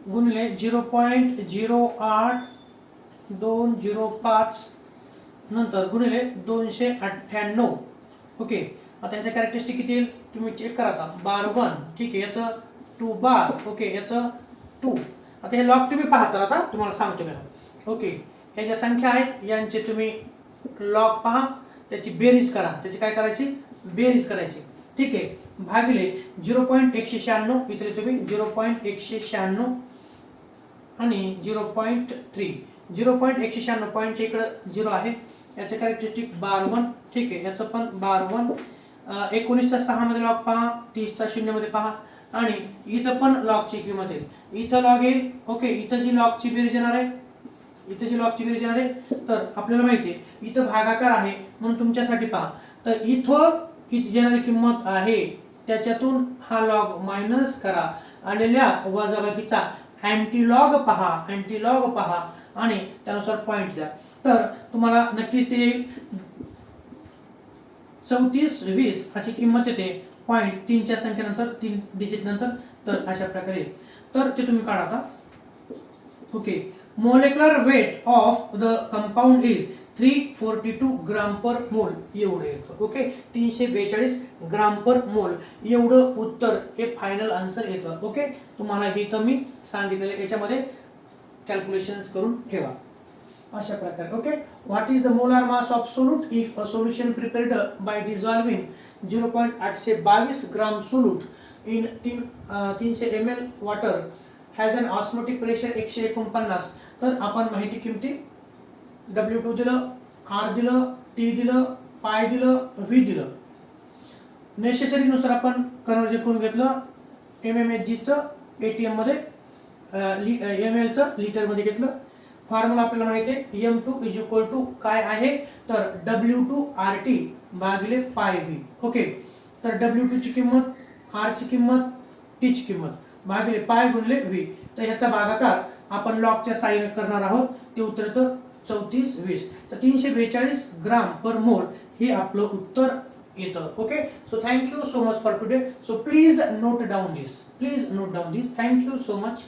गुणिले 0.08205 नंतर गुणिले 298. ओके, आता याचं कॅरेक्टरिस्टिक किती येईल तुम्ही चेक करा आता. बार 1 ठीक आहे, याचं 2 बार. ओके, याचं 2. आता हे लॉग तुम्ही पाहता, आता तुम्हाला सांगतो मी. ओके, हे ज्या संख्या आहेत यांचे तुम्ही लॉग पहा, त्याची बेरीज करा. त्याची काय करायची? बेरीज करायची. ठीक आहे, भागिले 0.196 इथे तुम्ही 0.196 आणि 0.3. 0.196 पॉईंटच्या इकडे 0 आहे. याचं कॅरेक्टरिस्टिक बार 1. ठीक आहे, याचं पण बार 1. 19चा 6 मध्ये लॉग पहा, 30चा 0 मध्ये पहा आणि इथं पण लॉगची किंमत येईल. इथं लॉग येईल. ओके, इथं जी लॉगची बेरीज येणार आहे, तर आपल्याला माहिती आहे इथं भागाकार आहे म्हणून तुमच्यासाठी पहा. तर इथं येणारी किंमत आहे त्याच्यातून हा लॉग मायनस करा. आलेल्या वजाबाकीचा अँटीलॉग पहा आणि त्यानुसार पॉइंट द्या. तर तुम्हाला नक्कीच ते येईल 3420 अशी किंमत येते. पॉइंट 3च्या संख्येनंतर 3 डिजिट नंतर. तर अशा प्रकारे तर ते तुम्ही काढा आता. Okay, molecular weight of the compound is 342 gram per mole एवढं येतं. ओके, 342 ग्राम पर मोल एवढं उत्तर हे फायनल आन्सर येतं. ओके, तुम्हाला हे तर मी सांगितलेलं याच्यामध्ये कॅल्क्युलेशन्स करून ठेवा अशा प्रकारे. Okay, what is the molar mass of solute if a solution prepared by dissolving 0.822 gram solute in 300 ml water has an osmotic pressure 149. तर आपण माहिती किमती W2 दिलं, R दिलं, T दिलं, पाय दिलं, V दिलं. नेसेसरी नुसार आपण कन्वर्जन करून घेतलं. mmHg चं ATM मध्ये, ml चं लिटर मध्ये घेतलं. फॉर्म्युला आपल्याला माहिती आहे m2 इज इक्वल टू काय आहे तर W2 RT भागिले पाय V. ओके, तर W2 ची किंमत, R ची किंमत, T ची किंमत भागिले पाय गुणिले V. तर ह्याचा भागाकार आपण लॉगच्या साहाय्याने करणार आहोत. ते उत्तर येतं 3420. तर 342 ग्राम पर मोल हे आपलं उत्तर येतं. Okay, so thank you so much for today. So please note down this. Thank you so much.